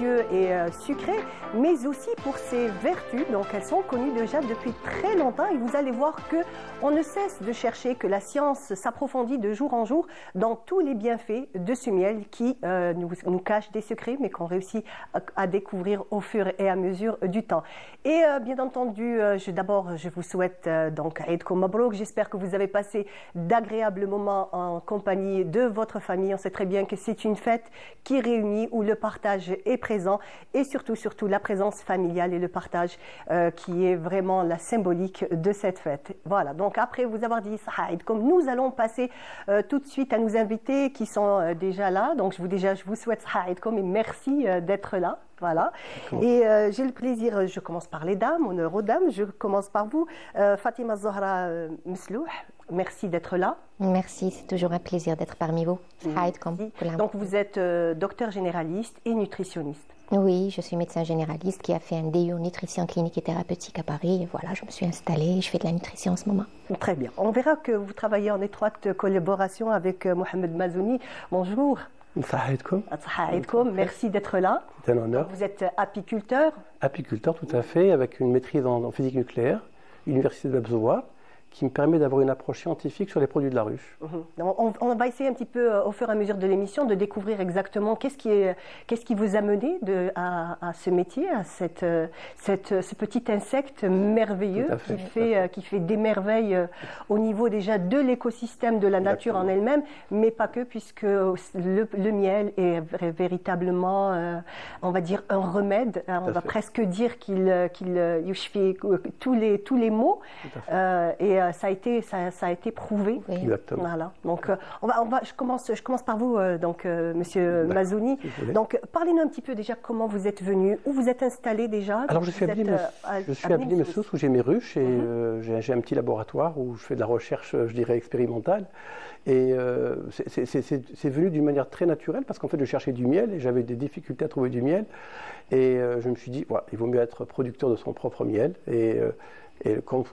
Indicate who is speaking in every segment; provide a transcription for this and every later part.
Speaker 1: délicieux et sucré, mais aussi pour ses vertus. Donc elles sont connues déjà depuis très longtemps et vous allez voir que on ne cesse de chercher, que la science s'approfondit de jour en jour dans tous les bienfaits de ce miel qui nous cache des secrets, mais qu'on réussit à découvrir au fur et à mesure du temps. Et bien entendu, d'abord, je vous souhaite donc Eid Mabrouk. J'espère que vous avez passé d'agréables moments en compagnie de votre famille. On sait très bien que c'est une fête qui réunit, où le partage est présent et surtout la présence familiale et le partage qui est vraiment la symbolique de cette fête. Voilà, donc après vous avoir dit Saïd, comme nous allons passer tout de suite à nos invités qui sont déjà là. Donc je vous souhaite Saïd et merci d'être là. Voilà. Et j'ai le plaisir, je commence par les dames, honneur aux dames, je commence par vous. Fatima Zahra Mslouh, merci d'être là.
Speaker 2: Merci, c'est toujours un plaisir d'être parmi vous.
Speaker 1: Donc vous êtes docteur généraliste et nutritionniste.
Speaker 2: Oui, je suis médecin généraliste qui a fait un DU nutrition clinique et thérapeutique à Paris. Et voilà, je me suis installée, je fais de la nutrition en ce moment.
Speaker 1: Très bien. On verra que vous travaillez en étroite collaboration avec Mohamed Mazouni. Bonjour. Merci d'être là.
Speaker 3: C'est un honneur.
Speaker 1: Vous êtes apiculteur.
Speaker 3: Apiculteur, tout à fait, avec une maîtrise en physique nucléaire, Université de Labzoua, qui me permet d'avoir une approche scientifique sur les produits de la ruche.
Speaker 1: On va essayer un petit peu, au fur et à mesure de l'émission, de découvrir exactement qu'est-ce qui vous a mené à ce métier, à ce petit insecte merveilleux qui fait des merveilles au niveau déjà de l'écosystème de la nature en elle-même, mais pas que, puisque le miel est véritablement, on va dire, un remède. On va presque dire qu'il fait tous les maux. Et ça a été prouvé.
Speaker 2: Oui.
Speaker 3: Exactement.
Speaker 1: Voilà. Donc, je commence par vous, Monsieur Mazouni. Donc, parlez-nous un petit peu déjà comment vous êtes venu, où vous êtes installé déjà.
Speaker 3: Alors, je suis à Blimesous où j'ai mes ruches et j'ai un petit laboratoire où je fais de la recherche, je dirais, expérimentale. Et c'est venu d'une manière très naturelle parce qu'en fait, je cherchais du miel et j'avais des difficultés à trouver du miel. Et je me suis dit, ouais, il vaut mieux être producteur de son propre miel et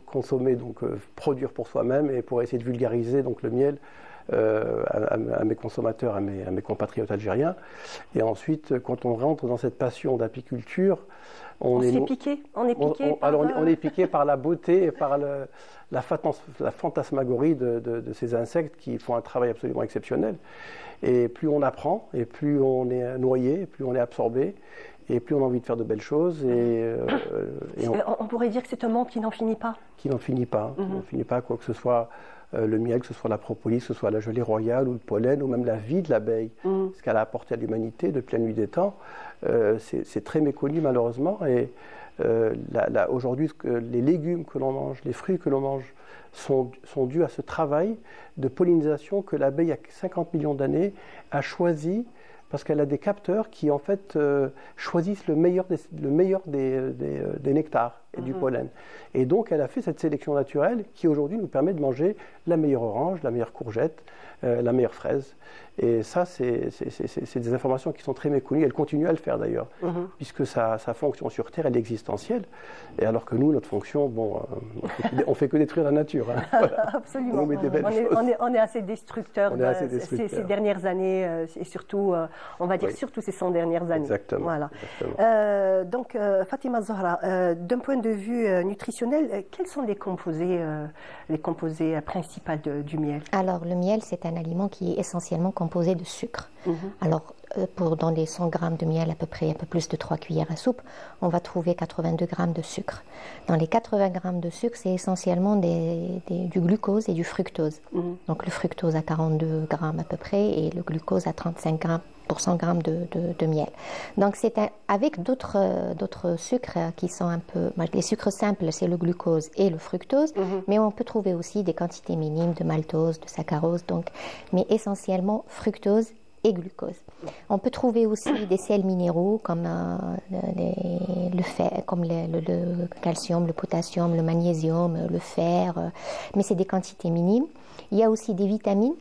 Speaker 3: consommer, donc produire pour soi-même et pour essayer de vulgariser donc le miel à mes consommateurs, à mes compatriotes algériens. Et ensuite, quand on rentre dans cette passion d'apiculture, on est piqué par la beauté et par la fantasmagorie de ces insectes qui font un travail absolument exceptionnel. Et plus on apprend, et plus on est noyé, plus on est absorbé, et plus on a envie de faire de belles choses.
Speaker 1: On pourrait dire que c'est un monde qui n'en finit pas.
Speaker 3: Qui n'en finit pas. Qui n'en finit pas, quoi que ce soit le miel, que ce soit la propolis, que ce soit la gelée royale, ou le pollen, ou même la vie de l'abeille. Ce qu'elle a apporté à l'humanité depuis la nuit des temps, c'est très méconnu malheureusement. Et aujourd'hui, les légumes que l'on mange, les fruits que l'on mange, sont dus à ce travail de pollinisation que l'abeille, il y a 50 millions d'années, a choisi, parce qu'elle a des capteurs qui en fait choisissent le meilleur des nectars et du pollen. Et donc elle a fait cette sélection naturelle qui aujourd'hui nous permet de manger la meilleure orange, la meilleure courgette, la meilleure fraise. Et ça, c'est des informations qui sont très méconnues. Elle continue à le faire d'ailleurs, puisque sa fonction sur Terre, elle est existentielle. Et alors que nous, notre fonction, bon, on fait que détruire la nature. Hein. Voilà.
Speaker 1: Absolument. On est assez destructeurs ces dernières années, et surtout, on va dire surtout ces 100 dernières années.
Speaker 3: Exactement.
Speaker 1: Voilà.
Speaker 3: Exactement.
Speaker 1: Donc, Fatima Zahra, d'un point de vue nutritionnel, quels sont les composés principaux du miel?
Speaker 2: Alors, le miel, c'est un aliment qui est essentiellement composé de sucre. Alors, dans les 100 grammes de miel, à peu près un peu plus de 3 cuillères à soupe, on va trouver 82 grammes de sucre. Dans les 80 grammes de sucre, c'est essentiellement du glucose et du fructose. Donc, le fructose à 42 grammes à peu près et le glucose à 35 grammes pour 100 grammes de miel. Donc, c'est avec d'autres sucres qui sont un peu... Les sucres simples, c'est le glucose et le fructose, mais on peut trouver aussi des quantités minimes de maltose, de saccharose, mais essentiellement fructose et glucose. On peut trouver aussi des sels minéraux comme le calcium, le potassium, le magnésium, le fer, mais c'est des quantités minimes. Il y a aussi des vitamines,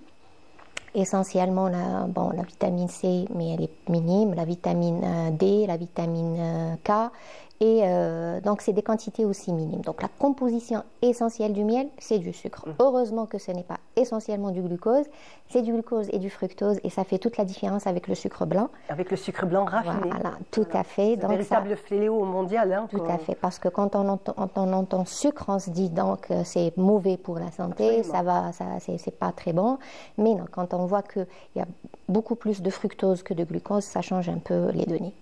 Speaker 2: essentiellement la vitamine C, mais elle est minime, la vitamine D, la vitamine K Et donc, c'est des quantités aussi minimes. Donc, la composition essentielle du miel, c'est du sucre. Heureusement que ce n'est pas essentiellement du glucose, c'est du glucose et du fructose, et ça fait toute la différence avec le sucre blanc.
Speaker 1: Avec le sucre blanc raffiné.
Speaker 2: Voilà, tout à fait.
Speaker 1: C'est un véritable fléau mondial. Hein,
Speaker 2: tout à fait, parce que quand on entend sucre, on se dit donc c'est mauvais pour la santé, c'est pas très bon. Mais non, quand on voit qu'il y a beaucoup plus de fructose que de glucose, ça change un peu les données.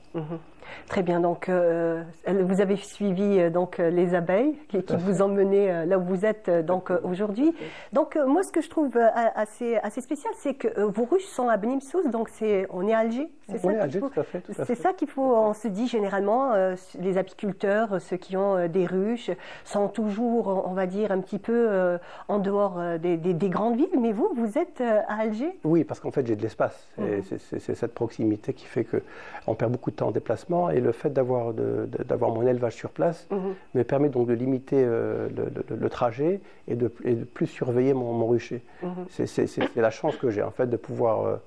Speaker 1: Très bien, donc vous avez suivi donc les abeilles qui vous ont mené là où vous êtes donc aujourd'hui. Donc moi ce que je trouve assez spécial, c'est que vos ruches sont à Benimsous, donc on est à Alger, c'est ça
Speaker 3: Alger, tout à fait.
Speaker 1: C'est ça qu'il faut, on se dit généralement, les apiculteurs, ceux qui ont des ruches, sont toujours, on va dire, un petit peu en dehors des grandes villes, mais vous êtes à Alger?
Speaker 3: Oui, parce qu'en fait j'ai de l'espace, c'est cette proximité qui fait qu'on perd beaucoup de temps en déplacement. Et le fait d'avoir mon élevage sur place me permet donc de limiter le trajet et de plus surveiller mon rucher. C'est la chance que j'ai en fait de pouvoir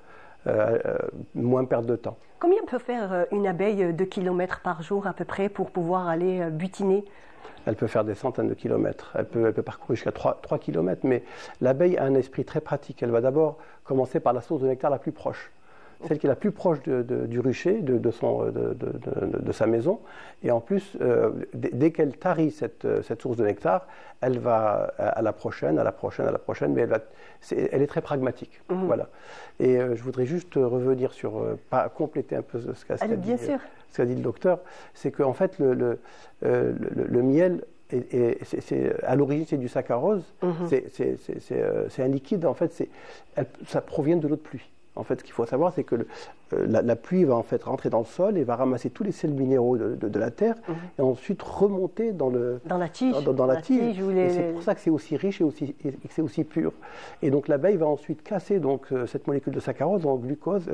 Speaker 3: moins perdre de temps.
Speaker 1: Combien peut faire une abeille de kilomètres par jour à peu près pour pouvoir aller butiner?
Speaker 3: Elle peut faire des centaines de kilomètres, elle peut parcourir jusqu'à 3 kilomètres, mais l'abeille a un esprit très pratique. Elle va d'abord commencer par la source de nectar la plus proche. Celle qui est la plus proche du rucher, de sa maison. Et en plus, dès qu'elle tarit cette source de nectar, elle va à la prochaine, mais elle est très pragmatique. Voilà. Et je voudrais juste revenir sur, compléter un peu ce qu'a dit le docteur, c'est qu'en fait, le miel, à l'origine, c'est du saccharose, c'est un liquide, en fait, ça provient de l'eau de pluie. En fait, ce qu'il faut savoir, c'est que la pluie va en fait rentrer dans le sol et va ramasser tous les sels minéraux de la terre et ensuite remonter dans la tige. Et c'est pour ça que c'est aussi riche et que c'est aussi pur. Et donc l'abeille va ensuite casser donc, cette molécule de saccharose en glucose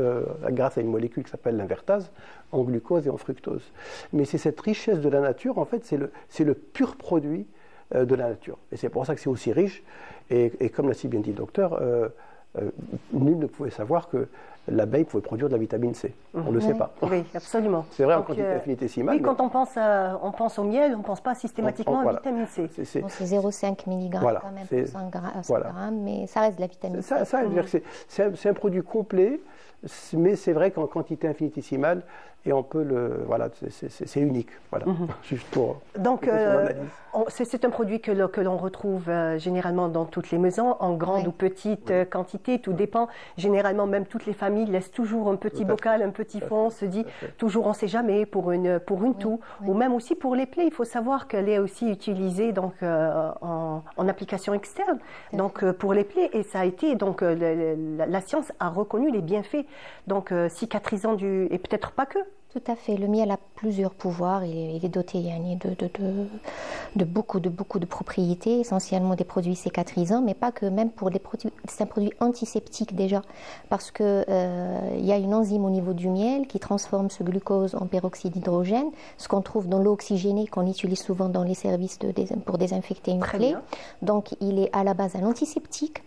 Speaker 3: grâce à une molécule qui s'appelle l'invertase, en glucose et en fructose. Mais c'est cette richesse de la nature, en fait, c'est le pur produit de la nature. Et c'est pour ça que c'est aussi riche. Et comme l'a si bien dit le docteur, nul ne pouvait savoir que l'abeille pouvait produire de la vitamine C. On ne le sait pas.
Speaker 1: Oui, absolument.
Speaker 3: C'est vrai en quantité infinitésimale.
Speaker 1: Oui, quand on pense au miel, on ne pense pas systématiquement à la vitamine C.
Speaker 2: C'est 0,5 mg quand même pour 100 grammes, mais ça reste de la vitamine C.
Speaker 3: C'est un produit complet, mais c'est vrai qu'en quantité infinitésimale, et on peut c'est unique. Voilà. Juste pour.
Speaker 1: Donc, c'est un produit que l'on retrouve généralement dans toutes les maisons, en grande ou petite quantité, tout dépend. Généralement, même toutes les familles laissent toujours un petit bocal, un petit fond, on se dit toujours on ne sait jamais pour une toux, ou même aussi pour les plaies. Il faut savoir qu'elle est aussi utilisée donc, en application externe, donc pour les plaies, et ça a été, donc la science a reconnu les bienfaits, donc cicatrisant et peut-être pas que.
Speaker 2: Tout à fait. Le miel a plusieurs pouvoirs. Il est doté de beaucoup de propriétés, essentiellement des produits cicatrisants, mais pas que, même pour les produits. C'est un produit antiseptique déjà, parce que il y a une enzyme au niveau du miel qui transforme ce glucose en peroxyde d'hydrogène, ce qu'on trouve dans l'eau oxygénée qu'on utilise souvent dans les services pour désinfecter une plaie. Donc il est à la base un antiseptique.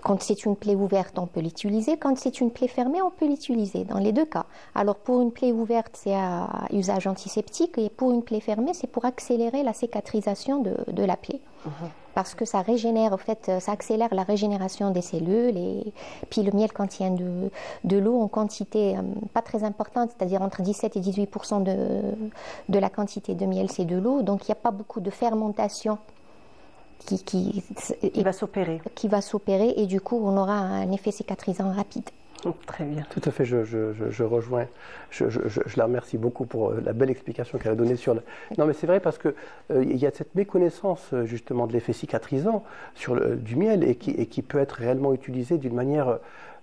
Speaker 2: Quand c'est une plaie ouverte, on peut l'utiliser. Quand c'est une plaie fermée, on peut l'utiliser, dans les deux cas. Alors, pour une plaie ouverte, c'est à usage antiseptique, et pour une plaie fermée, c'est pour accélérer la cicatrisation de la plaie. Parce que ça régénère, en fait, ça accélère la régénération des cellules. Et puis, le miel contient de l'eau en quantité pas très importante, c'est-à-dire entre 17 et 18% de la quantité de miel, c'est de l'eau. Donc, il n'y a pas beaucoup de fermentation qui va s'opérer, et du coup on aura un effet cicatrisant rapide.
Speaker 1: Très bien.
Speaker 3: Tout à fait, je rejoins. Je la remercie beaucoup pour la belle explication qu'elle a donnée sur le... Non, mais c'est vrai parce que il y a cette méconnaissance justement de l'effet cicatrisant du miel et qui peut être réellement utilisé d'une manière,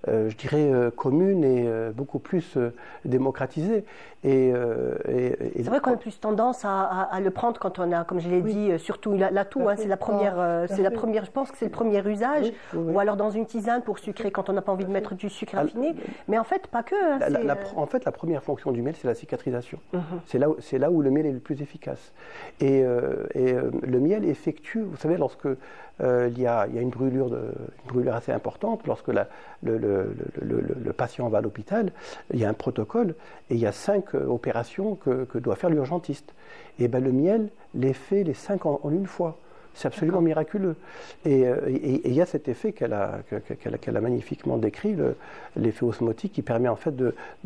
Speaker 3: je dirais, commune et beaucoup plus démocratisée.
Speaker 1: C'est vrai qu'on a plus tendance à le prendre quand on a, comme je l'ai dit, surtout la toux, c'est la première, je pense que c'est le premier usage, ou alors dans une tisane pour sucrer quand on n'a pas envie de mettre du sucre raffiné, mais en fait pas que.
Speaker 3: En fait, la première fonction du miel, c'est la cicatrisation. C'est là où le miel est le plus efficace. Et le miel effectue, vous savez, lorsque il y a une brûlure assez importante, lorsque le le patient va à l'hôpital, il y a un protocole et il y a 5 opérations que doit faire l'urgentiste. Et ben, le miel les fait les 5 en une fois. C'est absolument miraculeux. Et il y a cet effet qu'elle a magnifiquement décrit, l'effet osmotique, qui permet en fait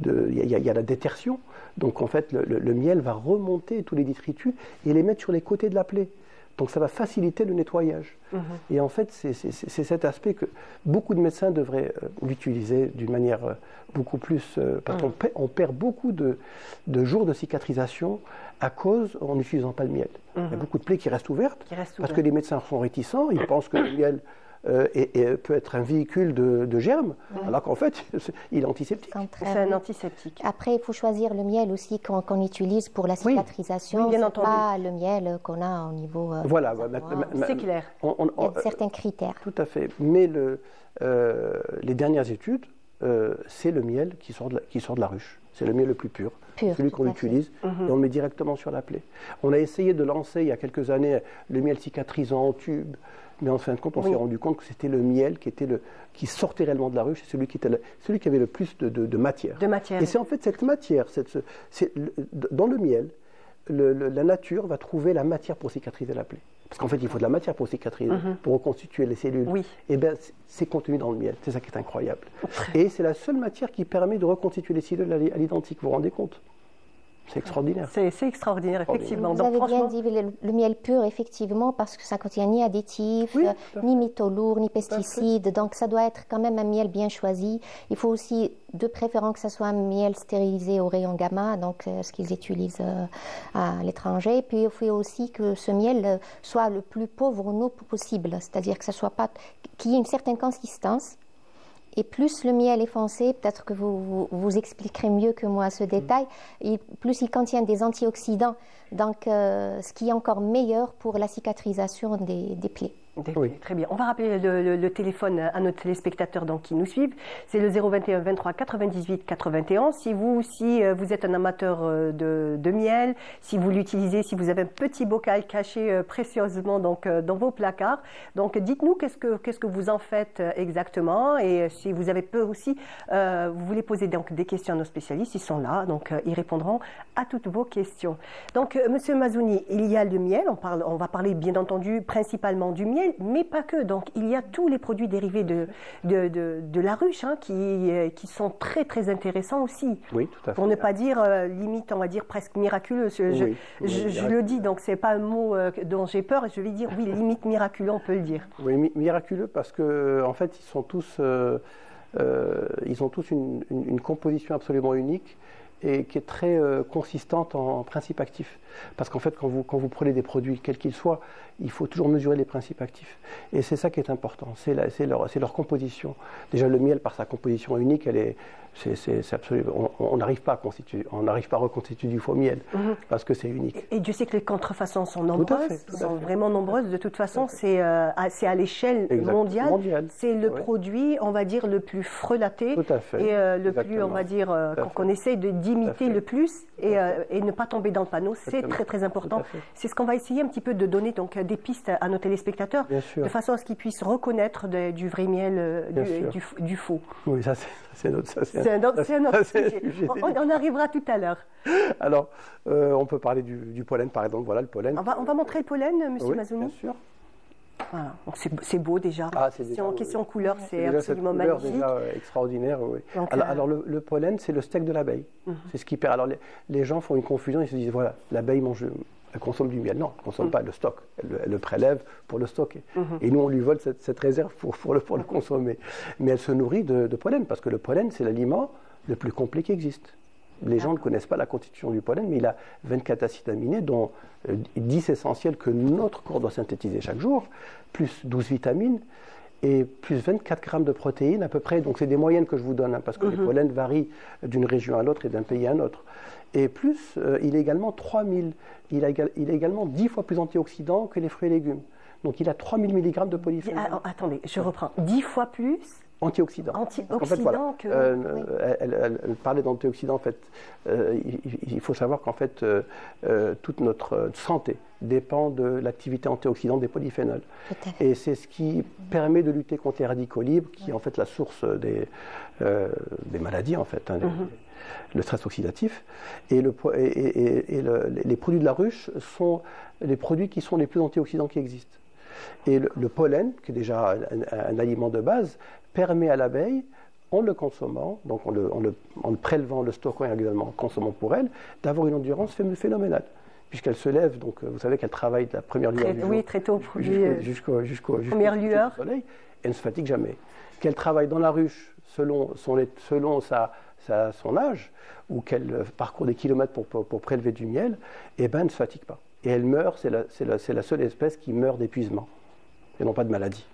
Speaker 3: il y a la détertion. Donc en fait, le miel va remonter tous les détritus et les mettre sur les côtés de la plaie. Donc ça va faciliter le nettoyage. Et en fait, c'est cet aspect que beaucoup de médecins devraient l'utiliser d'une manière beaucoup plus... parce qu'on perd beaucoup de jours de cicatrisation en n'utilisant pas le miel. Il y a beaucoup de plaies qui restent ouvertes parce que les médecins sont réticents, ils pensent que le miel peut être un véhicule de germes, alors qu'en fait, il est antiseptique.
Speaker 1: C'est un antiseptique.
Speaker 2: Après, il faut choisir le miel aussi qu'on utilise pour la cicatrisation.
Speaker 1: Oui, bien
Speaker 2: entendu. Pas le miel qu'on a au niveau...
Speaker 1: voilà, c'est clair.
Speaker 2: Il y a certains critères.
Speaker 3: Tout à fait. Mais les dernières études, c'est le miel qui sort de la ruche. C'est le miel le plus pur. Celui qu'on utilise, et on le met directement sur la plaie. On a essayé de lancer il y a quelques années le miel cicatrisant en tube, mais en fin de compte, on s'est rendu compte que c'était le miel qui sortait réellement de la ruche, c'est celui qui avait le plus de matière. Et c'est en fait cette matière, dans le miel, la nature va trouver la matière pour cicatriser la plaie. Parce qu'en fait, il faut de la matière pour cicatriser, pour reconstituer les cellules. Et bien, c'est contenu dans le miel. C'est ça qui est incroyable. Et c'est la seule matière qui permet de reconstituer les cellules à l'identique. Vous vous rendez compte? C'est extraordinaire.
Speaker 1: C'est extraordinaire, effectivement.
Speaker 2: Vous avez bien dit le miel pur, effectivement, parce que ça ne contient ni additifs, ni métaux lourds, ni pesticides. Donc, ça doit être quand même un miel bien choisi. Il faut aussi, de préférence, que ce soit un miel stérilisé au rayon gamma, donc ce qu'ils utilisent à l'étranger. Puis, il faut aussi que ce miel soit le plus pauvre en eau possible, c'est-à-dire que ça soit pas, qu'il y ait une certaine consistance. Et plus le miel est foncé, peut-être que vous expliquerez mieux que moi ce détail, et plus il contient des antioxydants, donc ce qui est encore meilleur pour la cicatrisation des plaies.
Speaker 1: Très bien. On va rappeler le téléphone à nos téléspectateurs qui nous suivent. C'est le 021 23 98 91. Si vous êtes un amateur de miel, si vous l'utilisez, si vous avez un petit bocal caché précieusement dans vos placards, donc dites-nous qu'est-ce que vous en faites exactement, et si vous avez aussi vous voulez poser des questions à nos spécialistes, ils sont là, donc ils répondront à toutes vos questions. Donc Monsieur Mazouni, il y a le miel, on va parler bien entendu principalement du miel, mais pas que. Donc, il y a tous les produits dérivés de la ruche qui sont très, très intéressants aussi.
Speaker 3: Oui, tout à fait.
Speaker 1: Pour ne pas dire, limite, on va dire presque miraculeux. Je le dis, donc ce n'est pas un mot dont j'ai peur. Je vais dire, oui, limite miraculeux, on peut le dire.
Speaker 3: Oui, miraculeux parce que en fait, ils ont tous une composition absolument unique et qui est très consistante en principes actifs. Parce qu'en fait, quand vous prenez des produits, quels qu'ils soient, il faut toujours mesurer les principes actifs. Et c'est ça qui est important, c'est leur composition. Déjà, le miel, par sa composition unique, c'est absolument, on n'arrive pas à reconstituer du faux miel, parce que c'est unique.
Speaker 1: Et Dieu sait que les contrefaçons sont nombreuses, sont vraiment nombreuses. De toute façon, c'est à l'échelle mondiale. C'est le produit, on va dire, le plus frelaté.
Speaker 3: Tout à fait.
Speaker 1: Et le plus, on va dire, qu'on essaye d'imiter le plus et ne pas tomber dans le panneau. C'est très, très important. C'est ce qu'on va essayer un petit peu de donner des pistes à nos téléspectateurs, de façon à ce qu'ils puissent reconnaître du vrai miel du faux.
Speaker 3: Oui, ça c'est notre
Speaker 1: sujet. On arrivera tout à l'heure.
Speaker 3: Alors, on peut parler du pollen, par exemple. Voilà le pollen.
Speaker 1: On va montrer le pollen, Monsieur Mazouni.
Speaker 3: Bien sûr.
Speaker 1: Voilà. C'est beau déjà. Question couleur, c'est absolument
Speaker 3: magnifique.
Speaker 1: Magnifique.
Speaker 3: Déjà extraordinaire. Oui. Donc, alors le pollen, c'est le steak de l'abeille. C'est ce qui perd. Alors les gens font une confusion. Ils se disent voilà, l'abeille elle consomme du miel. Non, elle ne consomme pas, elle le stocke. Elle le prélève pour le stocker. Et nous, on lui vole cette réserve pour le consommer. Mais elle se nourrit de pollen, parce que le pollen, c'est l'aliment le plus complet qui existe. Les gens ne connaissent pas la constitution du pollen, mais il a 24 acides aminés, dont 10 essentiels que notre corps doit synthétiser chaque jour, plus 12 vitamines, et plus 24 grammes de protéines à peu près. Donc c'est des moyennes que je vous donne, parce que les pollens varient d'une région à l'autre et d'un pays à un autre. Et plus, il est également 3000. Il est également 10 fois plus antioxydant que les fruits et légumes. Donc il a 3000 mg de polyphénol.
Speaker 1: Attendez, je reprends. 10 fois plus
Speaker 3: Antioxydants.
Speaker 1: Antioxydants.
Speaker 3: Elle parlait d'antioxydants. En fait, il faut savoir qu'en fait, toute notre santé dépend de l'activité antioxydante des polyphénols. Et c'est ce qui permet de lutter contre les radicaux libres, qui est en fait la source des maladies, en fait, le stress oxydatif. Et les produits de la ruche sont les produits qui sont les plus antioxydants qui existent. Et le pollen, qui est déjà un aliment de base, permet à l'abeille, en le consommant, donc en le prélevant, le stockant et également en consommant pour elle, d'avoir une endurance phénoménale. Puisqu'elle se lève, donc vous savez qu'elle travaille de la première lueur du jour
Speaker 1: très tôt,
Speaker 3: jusqu'au
Speaker 1: première lueur
Speaker 3: du soleil, elle ne se fatigue jamais. Qu'elle travaille dans la ruche selon son âge, ou qu'elle parcourt des kilomètres pour prélever du miel, eh ben, elle ne se fatigue pas. Et elle meurt, c'est la seule espèce qui meurt d'épuisement, et non pas de maladie.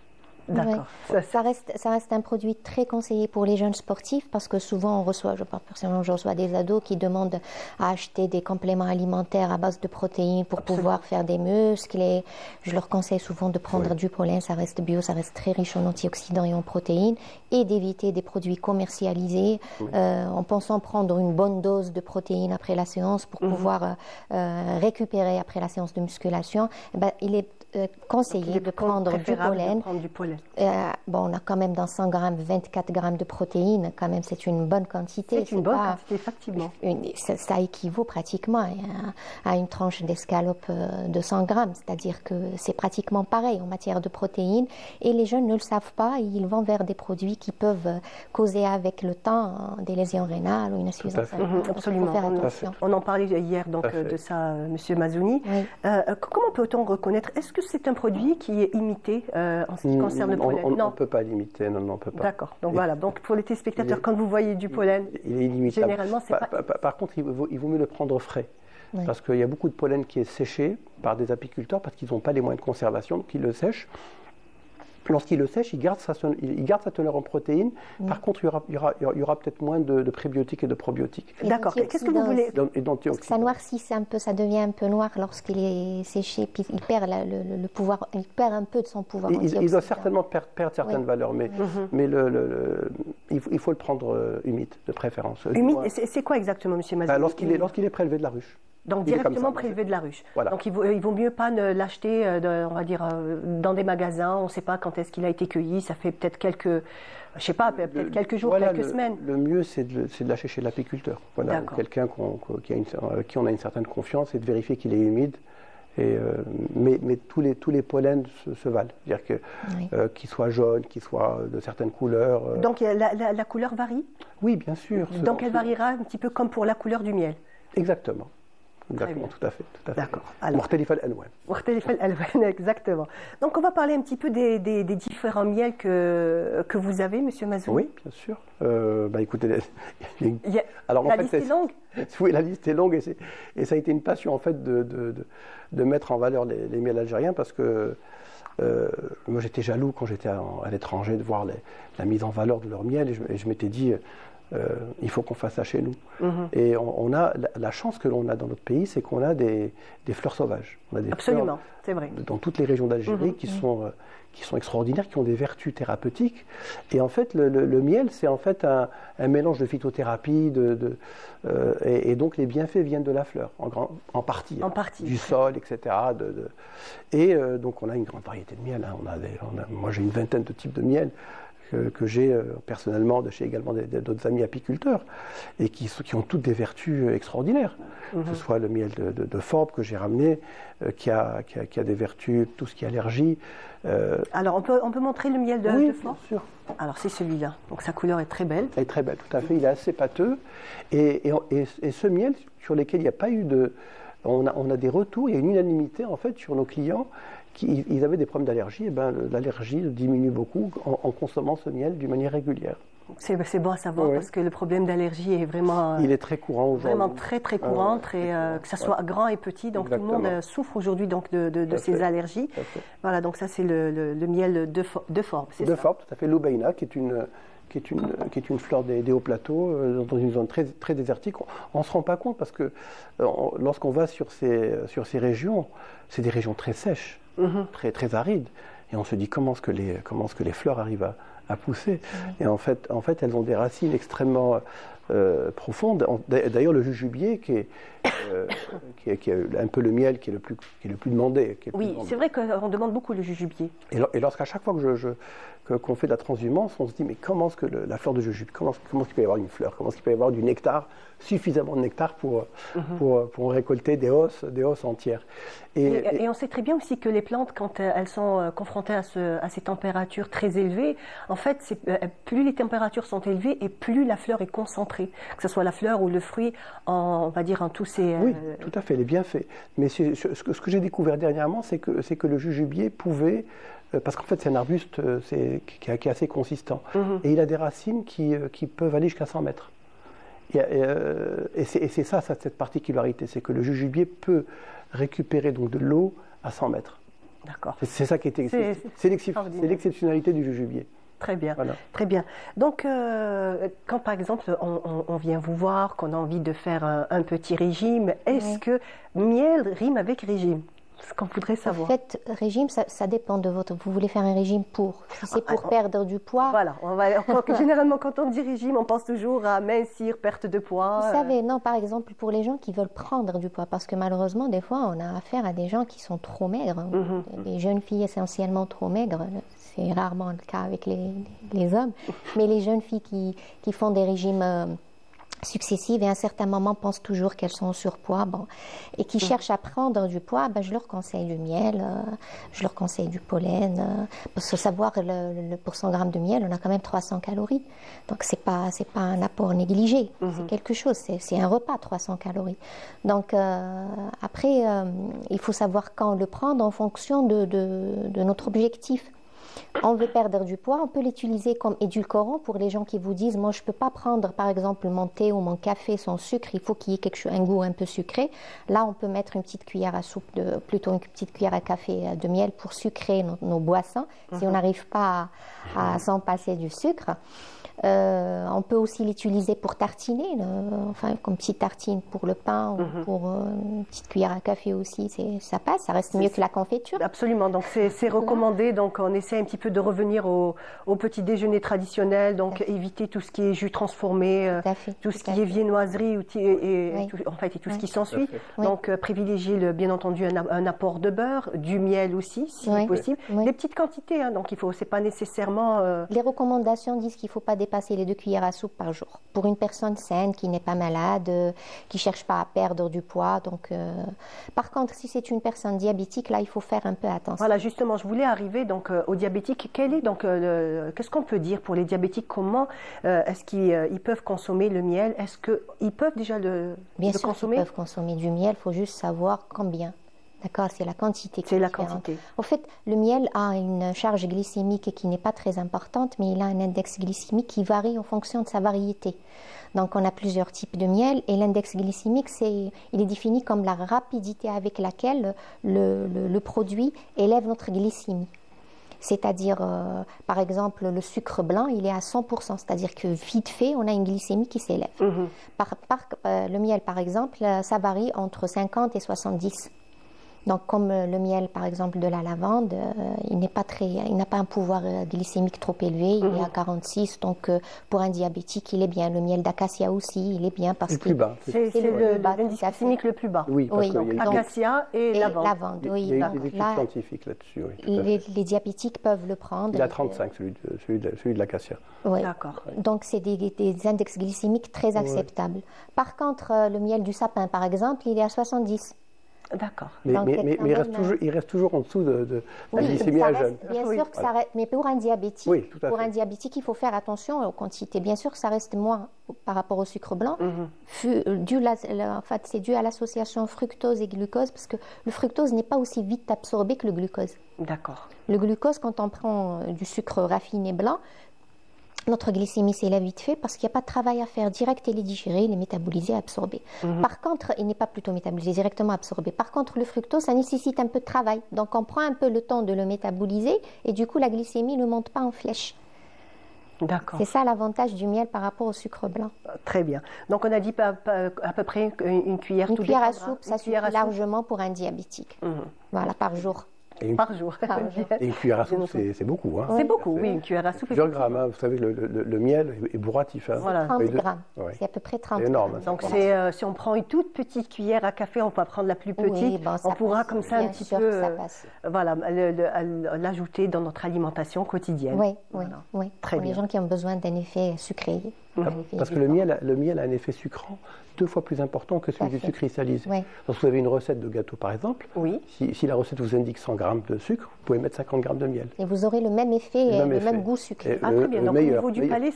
Speaker 1: D'accord.
Speaker 2: Ouais. Ça reste un produit très conseillé pour les jeunes sportifs parce que souvent je reçois des ados qui demandent à acheter des compléments alimentaires à base de protéines pour pouvoir faire des muscles et je leur conseille souvent de prendre du pollen, ça reste bio, ça reste très riche en antioxydants et en protéines et d'éviter des produits commercialisés en pensant prendre une bonne dose de protéines après la séance pour pouvoir récupérer après la séance de musculation. Il est conseillé de prendre du pollen. On a quand même dans 100 grammes 24 grammes de protéines, quand même c'est une bonne quantité.
Speaker 1: C'est une bonne quantité, effectivement.
Speaker 2: Ça équivaut pratiquement à une tranche d'escalope de 100 grammes, c'est-à-dire que c'est pratiquement pareil en matière de protéines et les jeunes ne le savent pas et ils vont vers des produits qui peuvent causer avec le temps des lésions rénales ou une insuffisance rénale.
Speaker 1: Absolument.
Speaker 2: Il faut faire attention.
Speaker 1: On en parlait hier de ça, Monsieur Mazzoni.
Speaker 2: Oui.
Speaker 1: Comment peut-on reconnaître, est-ce que c'est un produit qui est imité en ce qui concerne le pollen?
Speaker 3: On ne peut pas l'imiter, non, on ne peut pas.
Speaker 1: D'accord, donc voilà, donc pour les téléspectateurs, quand vous voyez du pollen,
Speaker 3: il est illimitable.
Speaker 1: Généralement, c'est
Speaker 3: Par contre, il vaut mieux le prendre frais. Oui. Parce qu'il y a beaucoup de pollen qui est séché par des apiculteurs parce qu'ils n'ont pas les moyens de conservation, donc ils le sèchent. Lorsqu'il le sèche, il garde sa teneur en protéines. Par contre, il y aura peut-être moins de prébiotiques et de probiotiques.
Speaker 1: D'accord. Qu'est-ce que vous voulez?
Speaker 2: Ça noircit un peu, ça devient un peu noir lorsqu'il est séché, puis il perd le pouvoir, il perd un peu de son pouvoir.
Speaker 3: Il doit certainement perdre certaines valeurs, mais il faut le prendre humide, de préférence.
Speaker 1: Humide, c'est quoi exactement, Monsieur Mazzoni?
Speaker 3: Lorsqu'il est prélevé de la ruche.
Speaker 1: Donc directement prélevé de la ruche.
Speaker 3: Voilà.
Speaker 1: Donc il vaut mieux pas l'acheter, on va dire, dans des magasins. On ne sait pas quand est-ce qu'il a été cueilli. Ça fait peut-être quelques jours, quelques semaines.
Speaker 3: Le mieux, c'est de l'acheter chez l'apiculteur. Voilà, quelqu'un qui on a une certaine confiance et de vérifier qu'il est humide. Mais tous les pollens se valent. C'est-à-dire qu'ils soient jaunes, qu'ils soient de certaines couleurs.
Speaker 1: Donc la couleur varie?
Speaker 3: Oui, bien sûr.
Speaker 1: Donc elle variera un petit peu comme pour la couleur du miel?
Speaker 3: Exactement. Exactement, tout à fait.
Speaker 1: D'accord. Exactement. Donc on va parler un petit peu des différents miels que vous avez, Monsieur Mazzoni.
Speaker 3: Oui, bien sûr. Écoutez,
Speaker 1: la liste est longue.
Speaker 3: Oui, la liste est longue et ça a été une passion en fait de mettre en valeur les miels algériens parce que moi j'étais jaloux quand j'étais à l'étranger de voir la mise en valeur de leur miel et je m'étais dit il faut qu'on fasse ça chez nous. Et on a la chance que l'on a dans notre pays, c'est qu'on a des fleurs sauvages. On a des
Speaker 1: Absolument, c'est vrai.
Speaker 3: Dans toutes les régions d'Algérie qui sont extraordinaires, qui ont des vertus thérapeutiques. Et en fait, le miel, c'est en fait un mélange de phytothérapie, et donc les bienfaits viennent de la fleur, en partie. Du sol, etc. Donc on a une grande variété de miel. Moi j'ai une vingtaine de types de miel que j'ai personnellement de chez également d'autres amis apiculteurs et qui ont toutes des vertus extraordinaires. Que ce soit le miel de Forbes que j'ai ramené, qui a des vertus, tout ce qui est allergie.
Speaker 1: Alors on peut montrer le miel de
Speaker 3: Forbes?
Speaker 1: Bien sûr. Alors c'est celui-là, donc sa couleur est très belle.
Speaker 3: Elle est très belle, tout à fait, il est assez pâteux. Et ce miel sur lequel il n'y a pas eu de... On a des retours, il y a une unanimité en fait sur nos clients. Ils avaient des problèmes d'allergie, et l'allergie diminue beaucoup en consommant ce miel d'une manière régulière.
Speaker 1: C'est bon à savoir parce que le problème d'allergie est vraiment...
Speaker 3: Il est très courant aujourd'hui.
Speaker 1: Vraiment très très courant, que ça soit grand et petit. Donc Exactement. Tout le monde souffre aujourd'hui de ces allergies. Voilà, donc ça c'est le miel de Forbes.
Speaker 3: De Forbes, tout à fait. L'Oubeina, qui est une fleur des hauts plateaux, dans une zone très, très désertique. On ne se rend pas compte parce que lorsqu'on va sur ces régions, c'est des régions très sèches, très, très arides. Et on se dit comment est-ce que les fleurs arrivent à pousser. Et en fait, elles ont des racines extrêmement profondes. D'ailleurs, le jujubier, qui est un peu le miel qui est le plus demandé.
Speaker 1: Oui, c'est vrai qu'on demande beaucoup le jujubier.
Speaker 3: Et lorsqu'à chaque fois qu'on fait de la transhumance, on se dit, mais comment est-ce que la fleur de jujube, comment est-ce qu'il peut y avoir une fleur, comment est-ce qu'il peut y avoir du nectar, suffisamment de nectar pour récolter des hausses entières.
Speaker 1: Et on sait très bien aussi que les plantes, quand elles sont confrontées à ces températures très élevées, en fait, plus les températures sont élevées et plus la fleur est concentrée, que ce soit la fleur ou le fruit, on va dire en tous ces...
Speaker 3: Oui, tout à fait, les bienfaits. Mais ce que j'ai découvert dernièrement, c'est que le jujubier pouvait... Parce qu'en fait, c'est un arbuste qui est assez consistant. Et il a des racines qui peuvent aller jusqu'à 100 mètres. Et c'est ça, cette particularité, c'est que le jujubier peut récupérer donc de l'eau à 100 mètres.
Speaker 1: D'accord.
Speaker 3: C'est ça qui est l'exceptionnalité du jujubier.
Speaker 1: Très bien,
Speaker 3: voilà.
Speaker 1: Très bien. Donc, quand par exemple on vient vous voir, qu'on a envie de faire un petit régime, est-ce que miel rime avec régime? Ce qu'on voudrait savoir.
Speaker 2: En fait, régime, ça dépend de votre... Vous voulez faire un régime pour... Si c'est pour perdre du poids...
Speaker 1: Voilà. Généralement, quand on dit régime, on pense toujours à mincir, perte de poids.
Speaker 2: Vous savez, non, par exemple, pour les gens qui veulent prendre du poids, parce que malheureusement, des fois, on a affaire à des gens qui sont trop maigres. Des jeunes filles essentiellement trop maigres. C'est rarement le cas avec les hommes. Mais les jeunes filles qui font des régimes... successives et à un certain moment pensent toujours qu'elles sont en surpoids et qui cherchent à prendre du poids, je leur conseille du miel, je leur conseille du pollen. Parce que savoir, pour 100 grammes de miel, on a quand même 300 calories. Donc c'est pas un apport négligé, c'est quelque chose, c'est un repas, 300 calories. Donc après, il faut savoir quand le prendre en fonction de notre objectif. On veut perdre du poids, on peut l'utiliser comme édulcorant pour les gens qui vous disent « moi je ne peux pas prendre par exemple mon thé ou mon café sans sucre, il faut qu'il y ait un goût un peu sucré ». Là on peut mettre une petite cuillère à soupe, plutôt une petite cuillère à café de miel pour sucrer nos boissons, si on n'arrive pas à s'en passer du sucre. On peut aussi l'utiliser pour tartiner, comme petite tartine pour le pain ou pour une petite cuillère à café aussi, ça passe, ça reste mieux que la confiture.
Speaker 1: Absolument, donc c'est recommandé, donc on essaie un petit peu de revenir au petit déjeuner traditionnel, donc éviter tout ce qui est jus transformé, tout ce qui est viennoiserie et tout ce qui s'ensuit. Donc privilégier bien entendu un apport de beurre, du miel aussi si possible, des petites quantités, donc c'est pas nécessairement...
Speaker 2: Les recommandations disent qu'il ne faut pas dépasser les 2 cuillères à soupe par jour. Pour une personne saine, qui n'est pas malade, qui ne cherche pas à perdre du poids. Donc, par contre, si c'est une personne diabétique, là, il faut faire un peu attention.
Speaker 1: Voilà, justement, je voulais arriver donc, aux diabétiques. Qu'est-ce qu'on peut dire pour les diabétiques? Comment est-ce qu'ils peuvent consommer le miel? Est-ce qu'ils peuvent déjà le consommer?
Speaker 2: Bien sûr qu'ils peuvent consommer du miel, il faut juste savoir combien. D'accord, c'est la quantité.
Speaker 1: C'est la quantité.
Speaker 2: En fait, le miel a une charge glycémique qui n'est pas très importante, mais il a un index glycémique qui varie en fonction de sa variété. Donc, on a plusieurs types de miel et l'index glycémique, il est défini comme la rapidité avec laquelle le produit élève notre glycémie. C'est-à-dire, par exemple, le sucre blanc, il est à 100%, c'est-à-dire que vite fait, on a une glycémie qui s'élève. Le miel, par exemple, ça varie entre 50 et 70. Donc, comme le miel, par exemple, de la lavande, il n'a pas un pouvoir glycémique trop élevé, il est à 46. Donc, pour un diabétique, il est bien. Le miel d'acacia aussi, il est bien parce que
Speaker 3: plus bas.
Speaker 1: C'est l'indice glycémique le plus bas.
Speaker 3: Oui,
Speaker 1: donc acacia et lavande.
Speaker 3: Il y a eu des études scientifiques là-dessus. Oui,
Speaker 2: les diabétiques peuvent le prendre.
Speaker 3: Il a 35, celui de l'acacia.
Speaker 2: Oui.
Speaker 1: D'accord.
Speaker 2: Donc, c'est des index glycémiques très acceptables. Par contre, le miel du sapin, par exemple, il est à 70.
Speaker 1: D'accord.
Speaker 3: Mais il reste toujours en dessous de la glycémie à jeune.
Speaker 2: Bien sûr que ça reste, mais pour un diabétique, un diabétique, il faut faire attention aux quantités. Bien sûr que ça reste moins par rapport au sucre blanc. En fait, c'est dû à l'association fructose et glucose, parce que le fructose n'est pas aussi vite absorbé que le glucose.
Speaker 1: D'accord.
Speaker 2: Le glucose, quand on prend du sucre raffiné blanc, notre glycémie s'élève vite fait parce qu'il n'y a pas de travail à faire. Direct, il est digéré, il est métabolisé, absorbé. Par contre, il n'est pas plutôt métabolisé, directement absorbé. Par contre, le fructose, ça nécessite un peu de travail. Donc, on prend un peu le temps de le métaboliser et du coup, la glycémie ne monte pas en flèche.
Speaker 1: D'accord.
Speaker 2: C'est ça l'avantage du miel par rapport au sucre blanc.
Speaker 1: Très bien. Donc, on a dit à peu près une cuillère.
Speaker 2: Une cuillère à soupe, ça suffit largement pour un diabétique. Voilà, par jour.
Speaker 1: par jour.
Speaker 3: Et une cuillère à soupe, c'est beaucoup. Hein.
Speaker 1: C'est beaucoup, oui, une cuillère à soupe.
Speaker 3: Plusieurs grammes, hein. Vous savez, le miel est bourratif. Hein.
Speaker 2: Voilà. 30 grammes, c'est à peu près 30 grammes.
Speaker 3: Énorme.
Speaker 1: Donc si on prend une toute petite cuillère à café, on va prendre la plus petite, oui, bon, on pourra comme ça un petit peu voilà, l'ajouter dans notre alimentation quotidienne.
Speaker 2: Oui,
Speaker 1: voilà.
Speaker 2: oui.
Speaker 1: Très
Speaker 2: pour
Speaker 1: bien.
Speaker 2: les gens qui ont besoin d'un effet sucré.
Speaker 3: Parce que le miel a un effet sucrant 2 fois plus important que celui du sucre cristallisé.
Speaker 2: Oui.
Speaker 3: Lorsque vous avez une recette de gâteau, par exemple,
Speaker 1: oui.
Speaker 3: si la recette vous indique 100 grammes de sucre, vous pouvez mettre 50 grammes de miel.
Speaker 2: Et vous aurez le même effet et le même goût sucré.
Speaker 1: Très bien. Donc, au niveau du palais,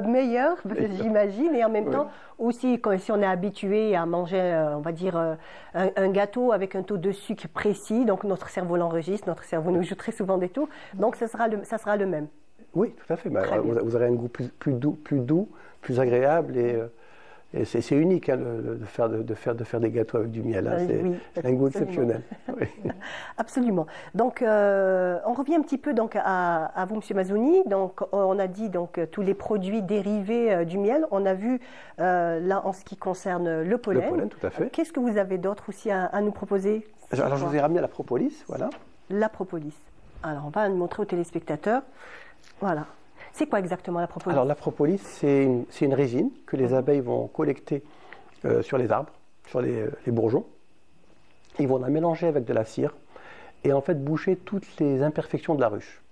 Speaker 1: meilleur, j'imagine. Et en même temps, aussi, si on est habitué à manger, on va dire, un gâteau avec un taux de sucre précis, donc notre cerveau l'enregistre, notre cerveau nous joue très souvent des taux, donc ça sera le même.
Speaker 3: Oui, tout à fait. Vous aurez un goût plus doux, plus agréable et c'est unique hein, de faire des gâteaux avec du miel. Hein. C'est un goût exceptionnel. Oui.
Speaker 1: Absolument. Donc, on revient un petit peu donc, à vous, M. Mazzoni. Donc, on a dit donc, tous les produits dérivés du miel. On a vu là en ce qui concerne le pollen.
Speaker 3: Le pollen, tout à fait.
Speaker 1: Qu'est-ce que vous avez d'autre aussi à nous proposer?
Speaker 3: Alors, je vous ai ramené la propolis. Voilà.
Speaker 1: La propolis. Alors, on va le montrer aux téléspectateurs. Voilà. C'est quoi exactement la propolis? Alors
Speaker 3: la propolis, c'est une résine que les abeilles vont collecter sur les arbres, sur les bourgeons. Ils vont la mélanger avec de la cire et en fait boucher toutes les imperfections de la ruche.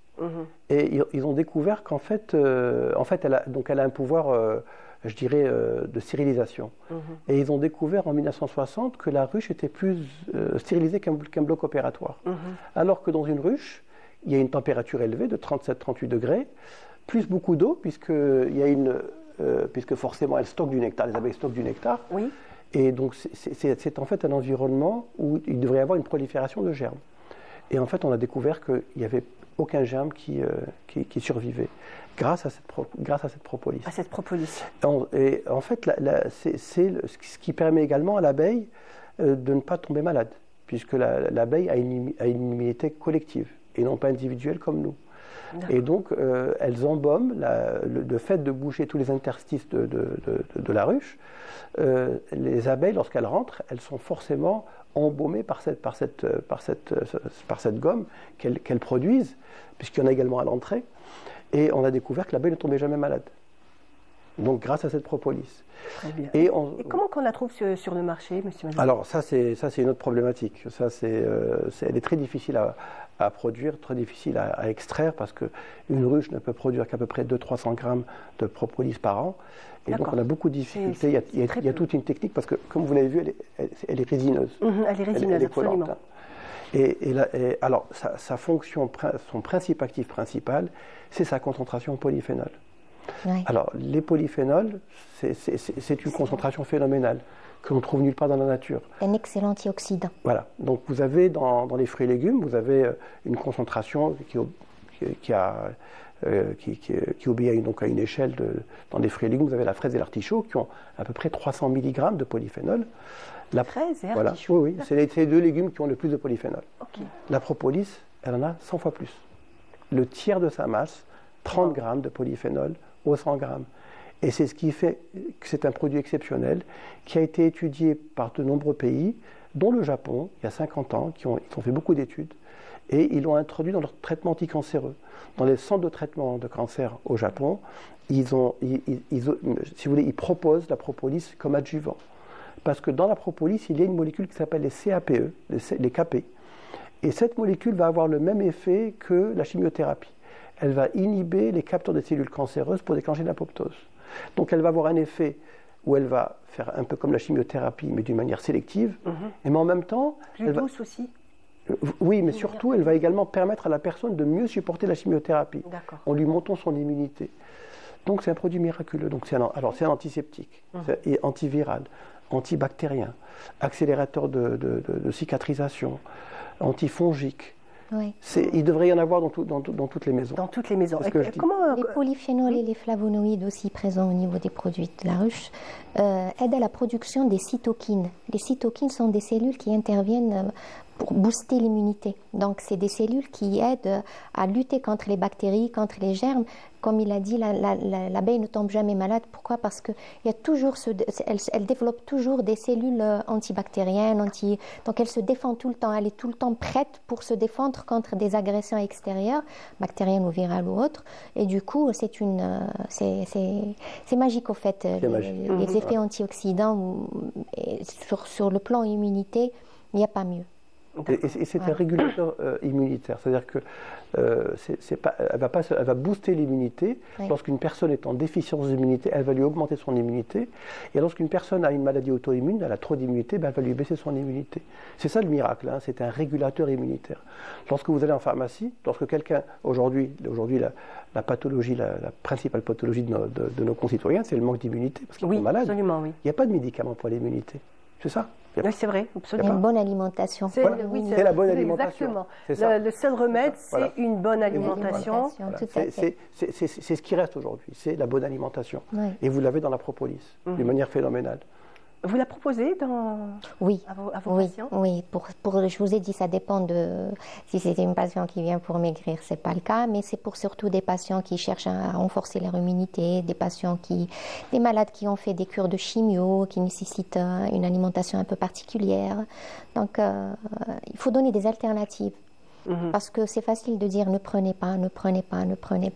Speaker 3: Et ils ont découvert qu'en fait, elle a un pouvoir, je dirais, de stérilisation. Et ils ont découvert en 1960 que la ruche était plus stérilisée qu'un bloc opératoire. Alors que dans une ruche, il y a une température élevée de 37-38 degrés, plus beaucoup d'eau, puisque forcément elles stockent du nectar, les abeilles stockent du nectar.
Speaker 1: Oui.
Speaker 3: Et donc c'est en fait un environnement où il devrait y avoir une prolifération de germes. Et en fait on a découvert qu'il n'y avait aucun germe qui survivait grâce à cette propolis.
Speaker 1: À cette propolis.
Speaker 3: Et en fait c'est ce qui permet également à l'abeille de ne pas tomber malade, puisque l'abeille a une immunité collective et non pas individuelle comme nous. Et donc, elles embaument le fait de boucher tous les interstices de la ruche. Les abeilles, lorsqu'elles rentrent, elles sont forcément embaumées par cette gomme qu'elles produisent, puisqu'il y en a également à l'entrée. Et on a découvert que l'abeille ne tombait jamais malade. Donc, grâce à cette propolis.
Speaker 1: Très bien. Et comment qu'on la trouve sur le marché, monsieur Mazzoni?
Speaker 3: Alors, ça, c'est une autre problématique. Elle est très difficile à produire, très difficile à extraire, parce qu'une ruche ne peut produire qu'à peu près 200-300 grammes de propolis par an. Et donc, on a beaucoup de difficultés. Il y a toute une technique, parce que, comme vous l'avez vu, elle est résineuse.
Speaker 1: Elle est résineuse,
Speaker 3: elle est collante, hein. Alors, sa fonction, son actif principal, c'est sa concentration en polyphénol. Oui. Alors, les polyphénols, c'est une concentration phénoménale que l'on trouve nulle part dans la nature.
Speaker 2: Un excellent antioxydant.
Speaker 3: Voilà. Donc, vous avez dans les fruits et légumes, vous avez une concentration qui obéit à une échelle dans les fruits et légumes. Vous avez la fraise et l'artichaut qui ont à peu près 300 mg de polyphénol.
Speaker 1: La fraise et l'artichaut.
Speaker 3: Oui, c'est les 2 légumes qui ont le plus de polyphénol.
Speaker 1: Okay.
Speaker 3: La propolis, elle en a 100 fois plus. Le tiers de sa masse, 30 grammes de polyphénol aux 100 grammes. Et c'est ce qui fait que c'est un produit exceptionnel qui a été étudié par de nombreux pays, dont le Japon, il y a 50 ans, ils ont fait beaucoup d'études, et ils l'ont introduit dans leur traitement anticancéreux. Dans les centres de traitement de cancer au Japon, si vous voulez, ils proposent la propolis comme adjuvant. Parce que dans la propolis, il y a une molécule qui s'appelle les CAPE, les KP. Et cette molécule va avoir le même effet que la chimiothérapie. Elle va inhiber les capteurs des cellules cancéreuses pour déclencher l'apoptose. Donc elle va avoir un effet où elle va faire un peu comme la chimiothérapie, mais d'une manière sélective, mais en même temps...
Speaker 1: Plus douce aussi.
Speaker 3: Oui, mais surtout, elle va également permettre à la personne de mieux supporter la chimiothérapie, en lui montant son immunité. Donc c'est un produit miraculeux. Donc c'est un antiseptique, et antiviral, antibactérien, accélérateur de cicatrisation, antifongique.
Speaker 2: Oui.
Speaker 3: Il devrait y en avoir dans toutes les maisons.
Speaker 1: Dans toutes les maisons.
Speaker 2: Les polyphénols et les flavonoïdes aussi présents au niveau des produits de la ruche aident à la production des cytokines. Les cytokines sont des cellules qui interviennent pour booster l'immunité. Donc, c'est des cellules qui aident à lutter contre les bactéries, contre les germes. Comme il a dit, l'abeille ne tombe jamais malade. Pourquoi? Parce que il y a toujours elle développe toujours des cellules antibactériennes, donc elle se défend tout le temps. Elle est tout le temps prête pour se défendre contre des agressions extérieures, bactériennes ou virales ou autres. Et du coup, c'est magique au fait. Les effets antioxydants, sur le plan immunité, il n'y a pas mieux.
Speaker 3: Et c'est un régulateur immunitaire, c'est-à-dire que elle va booster l'immunité. Oui. Lorsqu'une personne est en déficience d'immunité, elle va lui augmenter son immunité. Et lorsqu'une personne a une maladie auto-immune, elle a trop d'immunité, elle va lui baisser son immunité. C'est ça le miracle, hein, c'est un régulateur immunitaire. Lorsque vous allez en pharmacie, lorsque quelqu'un, aujourd'hui la pathologie, la principale pathologie de nos concitoyens, c'est le manque d'immunité, parce qu'ils sont malades.
Speaker 1: Absolument, oui.
Speaker 3: Il n'y a pas de médicament pour l'immunité. C'est ça.
Speaker 1: Oui, c'est vrai, absolument.
Speaker 2: Une bonne alimentation.
Speaker 3: C'est la bonne alimentation.
Speaker 1: Exactement. Le seul remède, c'est une bonne alimentation.
Speaker 3: Voilà. C'est ce qui reste aujourd'hui, c'est la bonne alimentation. Oui. Et vous l'avez dans la propolis, d'une manière phénoménale.
Speaker 1: Vous la proposez à vos patients?
Speaker 2: Oui, je vous ai dit, ça dépend de si c'est une patiente qui vient pour maigrir, c'est pas le cas, mais c'est pour surtout des patients qui cherchent à renforcer leur immunité, des malades qui ont fait des cures de chimio, qui nécessitent une alimentation un peu particulière. Donc, il faut donner des alternatives. Parce que c'est facile de dire ne prenez pas.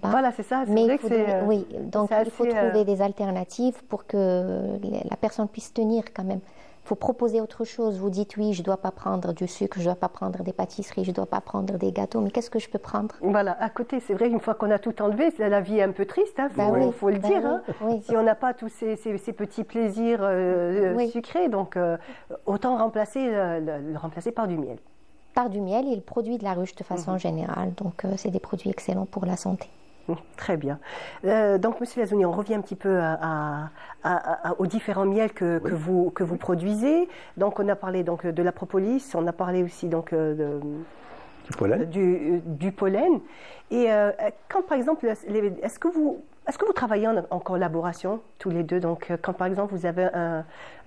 Speaker 1: Voilà, c'est ça.
Speaker 2: Mais il faut trouver des alternatives pour que la personne puisse tenir quand même. Il faut proposer autre chose. Vous dites oui, je ne dois pas prendre du sucre, je ne dois pas prendre des pâtisseries, je ne dois pas prendre des gâteaux, mais qu'est-ce que je peux prendre?
Speaker 1: Voilà, à côté, c'est vrai, une fois qu'on a tout enlevé, la vie est un peu triste, il faut le dire. Hein. Oui. Si on n'a pas tous ces petits plaisirs sucrés, donc autant le remplacer par du miel.
Speaker 2: Par du miel et le produit de la ruche de façon générale. Donc, c'est des produits excellents pour la santé.
Speaker 1: Très bien. Donc, Monsieur Lazouni, on revient un petit peu aux différents miels que vous produisez. Donc, on a parlé de la propolis, on a parlé aussi
Speaker 3: du pollen.
Speaker 1: Du pollen. Et quand, par exemple, est-ce que vous travaillez en collaboration tous les deux? Donc, quand par exemple vous avez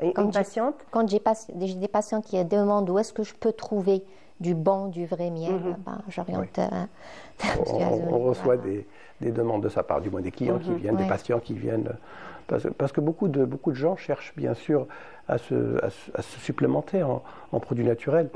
Speaker 1: une patiente.
Speaker 2: Quand j'ai des patients qui demandent où est-ce que je peux trouver du vrai miel, j'oriente.
Speaker 3: On reçoit des demandes de sa part, du moins des clients qui viennent, des patients qui viennent. Parce que beaucoup de gens cherchent bien sûr à se supplémenter en produits naturels.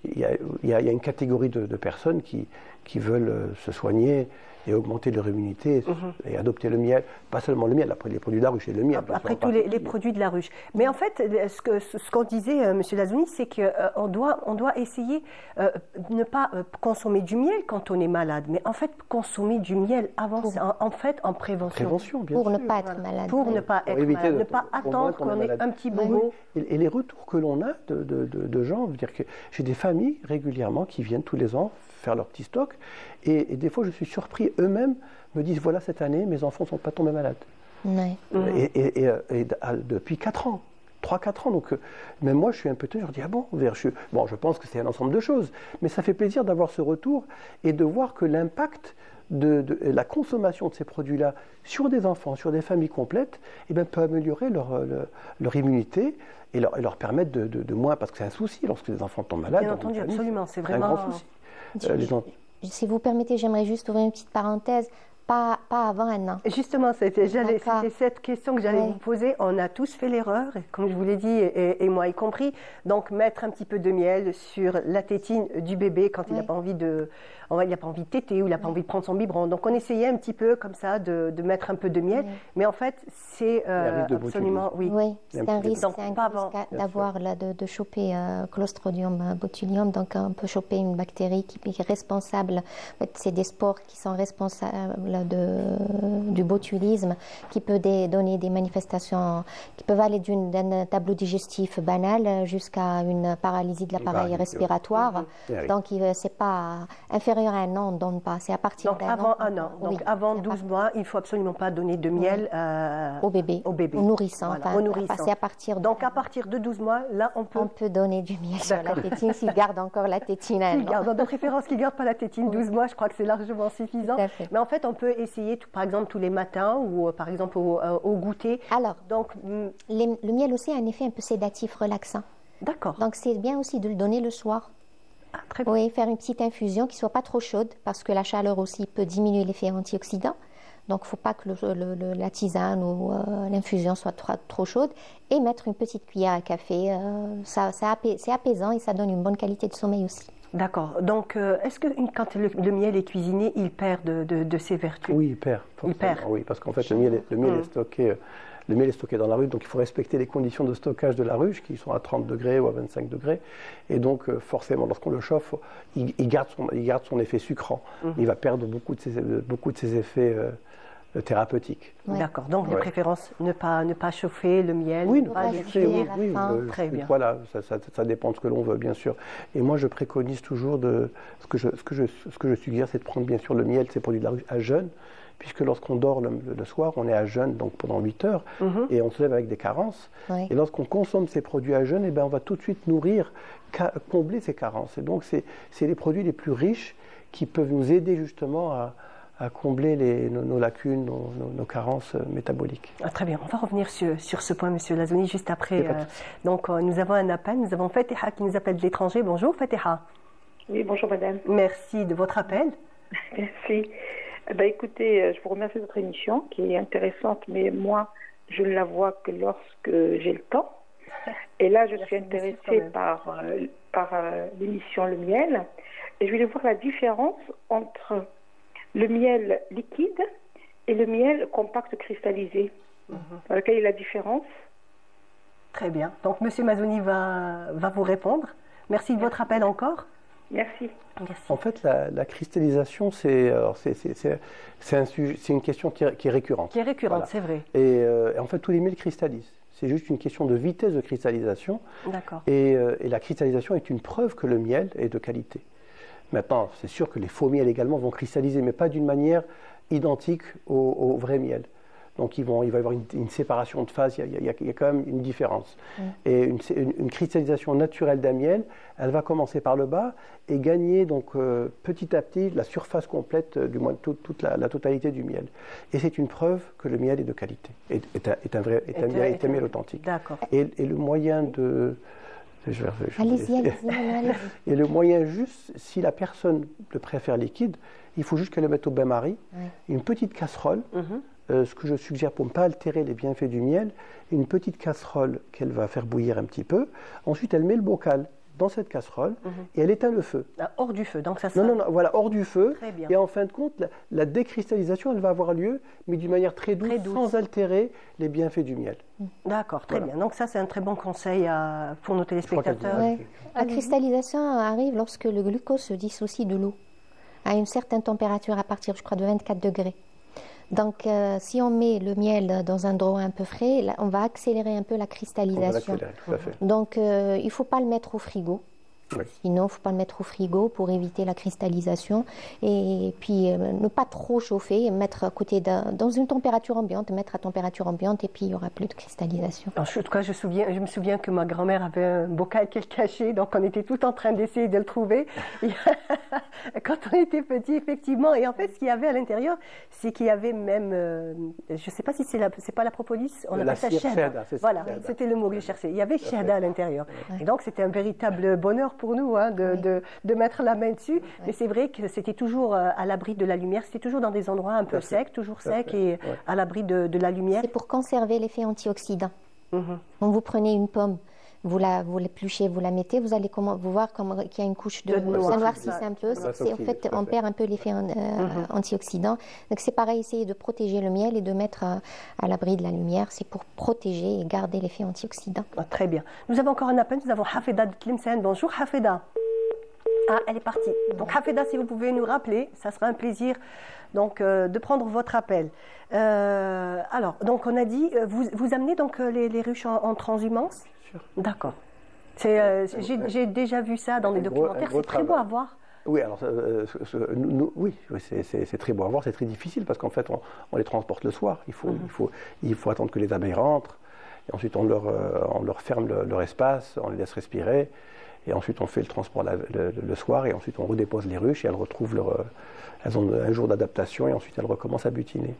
Speaker 3: Il y a une catégorie de personnes qui veulent se soigner et augmenter leur immunité et adopter le miel, pas seulement le miel, après les produits de la ruche et le miel.
Speaker 1: Après tous les produits de la ruche. Mais en fait, ce qu'on disait, M. Lazouni, c'est qu'on doit essayer de ne pas consommer du miel quand on est malade, mais en fait consommer du miel avant, en prévention.
Speaker 3: Bien
Speaker 2: pour
Speaker 3: sûr.
Speaker 2: Ne pas être malade.
Speaker 1: Pour ne pas être malade, ne pas attendre qu'on ait un petit bobo.
Speaker 3: Et les retours que l'on a de gens, veut dire que j'ai des familles régulièrement qui viennent tous les ans faire leur petit stock, et des fois je suis surpris, eux-mêmes me disent voilà, cette année mes enfants ne sont pas tombés malades.
Speaker 2: Ouais.
Speaker 3: Et depuis 4 ans, 3-4 ans, donc même moi je suis un peu tenu, je dis ah bon, je pense que c'est un ensemble de choses, mais ça fait plaisir d'avoir ce retour et de voir que l'impact de la consommation de ces produits-là sur des enfants, sur des familles complètes, peut améliorer leur immunité et leur permettre de moins, parce que c'est un souci lorsque les enfants tombent malades.
Speaker 1: Bien entendu, absolument, c'est vraiment
Speaker 3: un grand souci.
Speaker 2: Si vous permettez, j'aimerais juste ouvrir une petite parenthèse. Pas avant un an.
Speaker 1: Justement, c'était cette question que j'allais vous poser. On a tous fait l'erreur, comme je vous l'ai dit, et moi y compris, donc mettre un petit peu de miel sur la tétine du bébé quand il n'a pas envie de téter ou il n'a pas envie de prendre son biberon. Donc on essayait un petit peu comme ça de mettre un peu de miel, mais en fait c'est absolument
Speaker 2: c'est un risque d'avoir de choper Clostridium botulinum. Donc on peut choper une bactérie qui est responsable. En fait, c'est des spores qui sont responsables du botulisme, qui peut donner des manifestations qui peuvent aller d'un tableau digestif banal jusqu'à une paralysie de l'appareil respiratoire. Donc c'est pas inférieur à un an, on ne donne pas. C'est à partir d'un an.
Speaker 1: Donc avant un an. Donc avant 12 mois, il ne faut absolument pas donner de miel
Speaker 2: au bébé. Au nourrisson.
Speaker 1: Voilà, au nourrisson.
Speaker 2: C'est à partir
Speaker 1: donc à partir de 12 mois, là on peut
Speaker 2: donner du miel sur la tétine s'il garde encore la tétine.
Speaker 1: De préférence qu'il ne garde pas la tétine 12 mois, je crois que c'est largement suffisant. Mais en fait, on peut essayer, par exemple, tous les matins ou par exemple au goûter.
Speaker 2: Alors, donc, le miel aussi a un effet un peu sédatif, relaxant.
Speaker 1: D'accord.
Speaker 2: Donc, c'est bien aussi de le donner le soir.
Speaker 1: très bien.
Speaker 2: Oui, faire une petite infusion qui ne soit pas trop chaude, parce que la chaleur aussi peut diminuer l'effet antioxydant. Donc, il ne faut pas que la tisane ou l'infusion soit trop chaude. Et mettre une petite cuillère à café, c'est apaisant et ça donne une bonne qualité de sommeil aussi.
Speaker 1: D'accord. Donc, est-ce que quand le miel est cuisiné, il perd de ses vertus?
Speaker 3: Oui, il perd.
Speaker 1: Il perd.
Speaker 3: Oui, parce qu'en fait, le miel est stocké. Le miel est stocké dans la ruche, donc il faut respecter les conditions de stockage de la ruche, qui sont à 30 degrés ou à 25 degrés. Et donc, forcément, lorsqu'on le chauffe, il garde son effet sucrant. Il va perdre beaucoup de ses effets thérapeutiques.
Speaker 1: Ouais. D'accord. Donc, de préférence, ne pas chauffer le miel.
Speaker 3: Oui, ne pas chauffer. Oui,
Speaker 1: très bien.
Speaker 3: Voilà, ça dépend de ce que l'on veut, bien sûr. Et moi, je préconise toujours ce que je suggère, c'est de prendre, bien sûr, le miel, ces produits de la ruche, à jeûne. Puisque lorsqu'on dort le soir, on est à jeûne donc pendant 8 heures et on se lève avec des carences. Oui. Et lorsqu'on consomme ces produits à jeûne, on va tout de suite nourrir, combler ces carences. Et donc, c'est les produits les plus riches qui peuvent nous aider justement à combler nos lacunes, nos carences métaboliques.
Speaker 1: Ah, très bien. On va revenir sur ce point, M. Lazouni, juste après. Donc, nous avons un appel. Nous avons Fatiha qui nous appelle de l'étranger. Bonjour, Fatiha.
Speaker 4: Oui, bonjour, madame.
Speaker 1: Merci de votre appel.
Speaker 4: Merci. Écoutez, je vous remercie de votre émission qui est intéressante, mais moi, je ne la vois que lorsque j'ai le temps. Et là, je suis intéressée par l'émission Le Miel. Et je voulais voir la différence entre le miel liquide et le miel compact cristallisé. Quelle est la différence?
Speaker 1: Très bien. Donc, M. Mazouni va vous répondre. Merci de votre appel encore.
Speaker 4: Merci.
Speaker 1: Merci.
Speaker 3: En fait, la cristallisation, c'est une question qui est récurrente.
Speaker 1: Qui est récurrente, voilà. C'est vrai.
Speaker 3: Et en fait, tous les miels cristallisent. C'est juste une question de vitesse de cristallisation.
Speaker 1: D'accord.
Speaker 3: Et la cristallisation est une preuve que le miel est de qualité. Maintenant, c'est sûr que les faux miels également vont cristalliser, mais pas d'une manière identique au vrai miel. Donc il va y avoir une séparation de phase, il y a quand même une différence. Et une cristallisation naturelle d'un miel, elle va commencer par le bas et gagner donc petit à petit la surface complète, du moins toute la totalité du miel. Et c'est une preuve que le miel est de qualité, est un miel authentique.
Speaker 1: D'accord.
Speaker 3: Et le moyen de...
Speaker 2: Allez-y.
Speaker 3: Et le moyen juste, si la personne le préfère liquide, il faut juste qu'elle le mette au bain-marie, une petite casserole. Ce que je suggère pour ne pas altérer les bienfaits du miel, une petite casserole qu'elle va faire bouillir un petit peu. Ensuite, elle met le bocal dans cette casserole et elle éteint le feu.
Speaker 1: Hors du feu, donc ça
Speaker 3: Non, voilà, hors du feu.
Speaker 1: Très bien.
Speaker 3: Et en fin de compte, la décristallisation, elle va avoir lieu, mais d'une manière très douce, sans altérer les bienfaits du miel.
Speaker 1: D'accord, très bien. Donc ça, c'est un très bon conseil pour nos téléspectateurs.
Speaker 2: La cristallisation arrive lorsque le glucose se dissocie de l'eau à une certaine température, à partir, je crois, de 24 degrés. Donc, si on met le miel dans un endroit un peu frais, là, on va accélérer un peu la cristallisation.
Speaker 3: Tout à fait.
Speaker 2: Donc, il ne faut pas le mettre au frigo. Oui. Sinon, il ne faut pas le mettre au frigo pour éviter la cristallisation. Et puis, ne pas trop chauffer, mettre à côté dans une température ambiante, mettre à température ambiante, et puis il n'y aura plus de cristallisation.
Speaker 1: En tout cas, je me souviens que ma grand-mère avait un bocal qu'elle cachait, donc on était tout en train d'essayer de le trouver. Quand on était petit, effectivement. Et en fait, ce qu'il y avait à l'intérieur, c'est qu'il y avait même, je ne sais pas si c'est pas la propolis, on appelle ça shahda. Voilà, c'était le mot que je cherchais. Il y avait shahda à l'intérieur. Et donc, c'était un véritable bonheur pour nous de mettre la main dessus. Mais c'est vrai que c'était toujours à l'abri de la lumière. C'était toujours dans des endroits un peu secs, toujours secs et à l'abri de la lumière.
Speaker 2: C'est pour conserver l'effet antioxydant. Quand vous prenez une pomme, vous l'épluchez, vous la mettez, vous allez voir qu'il y a une couche de noir. Ça noircit un peu. En fait, on perd un peu l'effet antioxydant. Donc c'est pareil, essayer de protéger le miel et de mettre à l'abri de la lumière. C'est pour protéger et garder l'effet antioxydant.
Speaker 1: Très bien. Nous avons encore un appel. Nous avons Hafeda de Tlemcen. Bonjour Hafeda. Ah, elle est partie. Donc Hafeda, si vous pouvez nous rappeler, ça sera un plaisir donc, de prendre votre appel. Alors, donc on a dit, vous amenez donc les ruches en transhumance? D'accord. J'ai déjà vu ça dans des documentaires, c'est très beau à voir.
Speaker 3: Oui, alors oui, c'est très beau à voir, c'est très difficile parce qu'en fait on les transporte le soir. Il faut attendre que les abeilles rentrent, et ensuite on leur ferme leur espace, on les laisse respirer. Et ensuite, on fait le transport le soir et ensuite on redépose les ruches et elles retrouvent elles ont un jour d'adaptation et ensuite elles recommencent à butiner.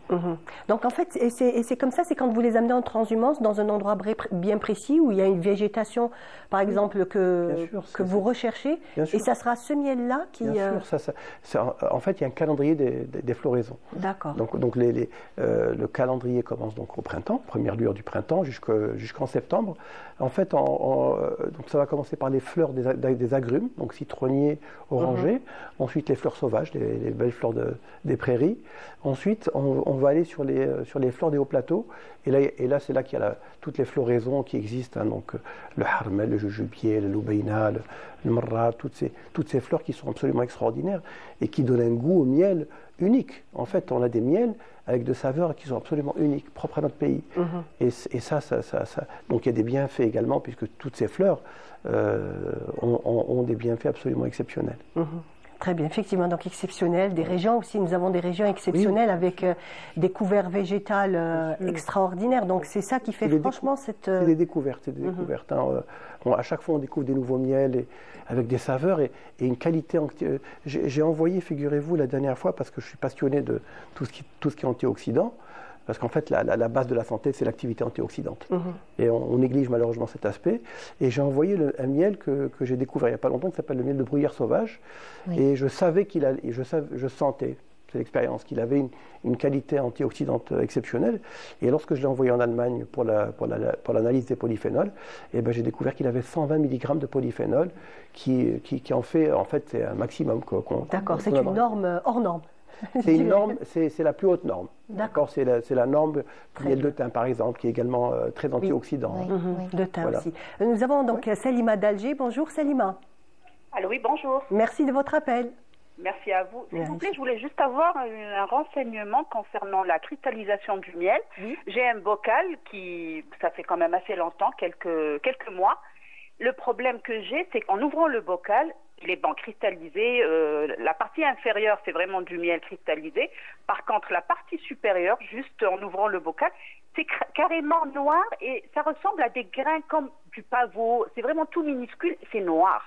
Speaker 1: Donc en fait, et c'est comme ça, c'est quand vous les amenez en transhumance dans un endroit bien précis où il y a une végétation, par exemple, que vous recherchez. Et ça sera ce miel-là qui...
Speaker 3: Bien sûr, en fait, il y a un calendrier des floraisons.
Speaker 1: D'accord.
Speaker 3: Donc le calendrier commence donc au printemps, première lueur du printemps jusqu'en septembre. En fait, donc ça va commencer par les fleurs des agrumes, donc citronniers, orangers. Ensuite, les fleurs sauvages, les belles fleurs des prairies. Ensuite, on va aller sur les fleurs des hauts plateaux. Et là c'est là qu'il y a toutes les floraisons qui existent. Hein, donc le harmel, le jujubier, le loubaïna, le marra, toutes ces fleurs qui sont absolument extraordinaires et qui donnent un goût au miel unique. En fait, on a des miels avec des saveurs qui sont absolument uniques, propres à notre pays. Et ça, donc il y a des bienfaits également, puisque toutes ces fleurs ont des bienfaits absolument exceptionnels.
Speaker 1: Très bien, effectivement, donc exceptionnel. Des régions aussi, nous avons des régions exceptionnelles avec des couverts végétales extraordinaires. Donc c'est ça qui fait franchement cette...
Speaker 3: C'est des découvertes, hein. À chaque fois, on découvre des nouveaux miels avec des saveurs et une qualité. J'ai envoyé, figurez-vous, la dernière fois, parce que je suis passionné de tout ce qui est antioxydant. Parce qu'en fait, la base de la santé, c'est l'activité antioxydante. Et on néglige malheureusement cet aspect. Et j'ai envoyé un miel que j'ai découvert il n'y a pas longtemps, qui s'appelle le miel de bruyère sauvage. Et je savais je sentais, c'est l'expérience, qu'il avait une qualité antioxydante exceptionnelle. Et lorsque je l'ai envoyé en Allemagne pour l'analyse des polyphénols, j'ai découvert qu'il avait 120 mg de polyphénol, qui en fait c'est un maximum.
Speaker 1: D'accord, c'est une norme hors norme.
Speaker 3: C'est une norme, c'est la plus haute norme. D'accord, c'est la norme miel de thym par exemple, qui est également très antioxydant.
Speaker 1: De thym aussi. Nous avons donc Salima d'Alger. Bonjour Salima.
Speaker 5: Allô, oui, bonjour.
Speaker 1: Merci de votre appel.
Speaker 5: Merci à vous. S'il vous plaît, je voulais juste avoir un renseignement concernant la cristallisation du miel. J'ai un bocal ça fait quand même assez longtemps, quelques mois. Le problème que j'ai, c'est qu'en ouvrant le bocal, il est cristallisé. La partie inférieure, c'est vraiment du miel cristallisé. Par contre, la partie supérieure, juste en ouvrant le bocal, c'est carrément noir et ça ressemble à des grains comme du pavot. C'est vraiment tout minuscule, c'est noir.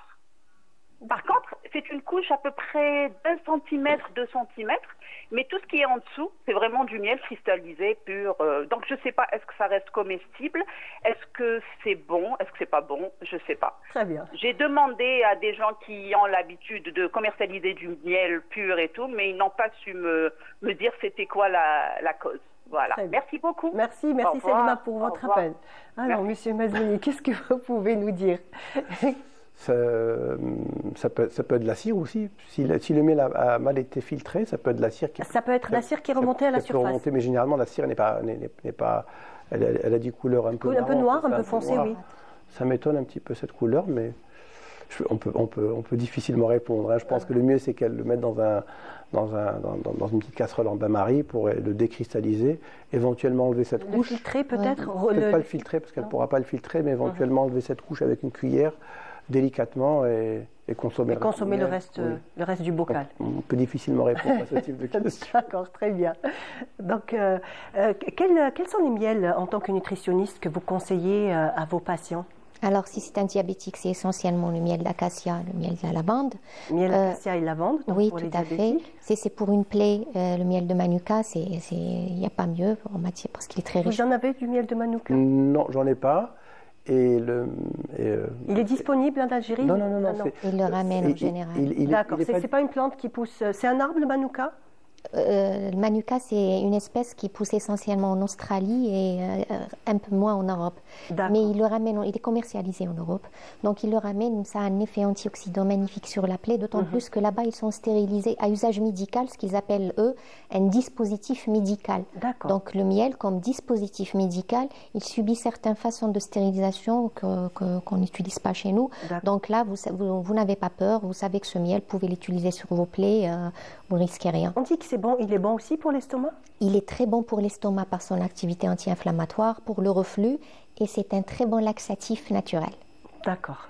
Speaker 5: Par contre, c'est une couche à peu près 2 cm, mais tout ce qui est en dessous, c'est vraiment du miel cristallisé pur. Donc je ne sais pas, est-ce que ça reste comestible? Est-ce que c'est bon? Est-ce que c'est pas bon? Je ne sais pas.
Speaker 1: Très bien.
Speaker 5: J'ai demandé à des gens qui ont l'habitude de commercialiser du miel pur et tout, mais ils n'ont pas su me dire c'était quoi la cause. Voilà. Merci beaucoup.
Speaker 1: Merci Salima pour votre appel. Alors, Monsieur Mazmouni, qu'est-ce que vous pouvez nous dire?
Speaker 3: Ça peut être de la cire aussi. Si le miel a mal été filtré, ça peut être de la cire
Speaker 1: ça peut être la cire qui est remontée à la surface.
Speaker 3: Remonter, mais généralement, la cire n'est pas... Elle a des couleurs un peu
Speaker 1: noires, un peu foncées, oui.
Speaker 3: Ça m'étonne un petit peu cette couleur, mais on peut difficilement répondre. Hein. Je pense que le mieux, c'est qu'elle le mette dans une petite casserole en bain-marie pour le décristalliser, éventuellement enlever cette couche.
Speaker 1: Le filtrer peut-être
Speaker 3: Peut-être pas le filtrer, parce qu'elle ne pourra pas le filtrer, mais éventuellement enlever cette couche avec une cuillère, délicatement, et consommer,
Speaker 1: le reste du bocal.
Speaker 3: On peut difficilement répondre à ce type de questions.
Speaker 1: D'accord, très bien. Donc, quels sont les miels, en tant que nutritionniste, que vous conseillez à vos patients?
Speaker 2: Alors, si c'est un diabétique, c'est essentiellement le miel d'acacia, le miel de la lavande.
Speaker 1: Miel d'acacia et lavande, donc
Speaker 2: oui,
Speaker 1: pour
Speaker 2: tout
Speaker 1: les
Speaker 2: à fait. C'est pour une plaie, le miel de Manuka, il n'y a pas mieux en matière, parce qu'il est très riche.
Speaker 1: Vous en avez du miel de Manuka?
Speaker 3: Non, j'en ai pas.
Speaker 1: Il est disponible en Algérie?
Speaker 3: Non.
Speaker 2: Il le ramène en général.
Speaker 1: D'accord, c'est pas une plante qui pousse... C'est un arbre, le Manuka?
Speaker 2: Le Manuka, c'est une espèce qui pousse essentiellement en Australie et un peu moins en Europe. Mais il est commercialisé en Europe. Donc il le ramène, ça a un effet antioxydant magnifique sur la plaie, d'autant plus que là-bas, ils sont stérilisés à usage médical, ce qu'ils appellent, eux, un dispositif médical. Donc le miel, comme dispositif médical, il subit certaines façons de stérilisation qu'on n'utilise pas chez nous. Donc là, vous n'avez pas peur, vous savez que ce miel, vous pouvez l'utiliser sur vos plaies, vous ne risquez rien.
Speaker 1: On dit que c'est bon, il est bon aussi pour l'estomac?
Speaker 2: Il est très bon pour l'estomac par son activité anti-inflammatoire, pour le reflux, et c'est un très bon laxatif naturel.
Speaker 1: D'accord.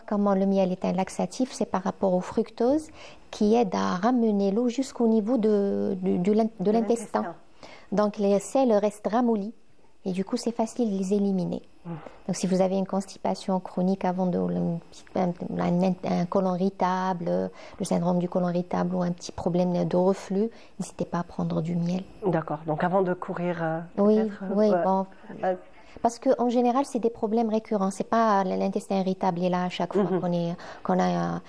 Speaker 2: Comment le miel est un laxatif? C'est par rapport au fructose qui aide à ramener l'eau jusqu'au niveau de l'intestin. Donc les selles restent ramollies et du coup c'est facile de les éliminer. Donc si vous avez une constipation chronique avant un côlon irritable, le syndrome du côlon irritable ou un petit problème de reflux, n'hésitez pas à prendre du miel.
Speaker 1: D'accord, donc avant de courir...
Speaker 2: oui, bon... Parce qu'en général, c'est des problèmes récurrents. C'est pas l'intestin irritable est là à chaque fois qu'on a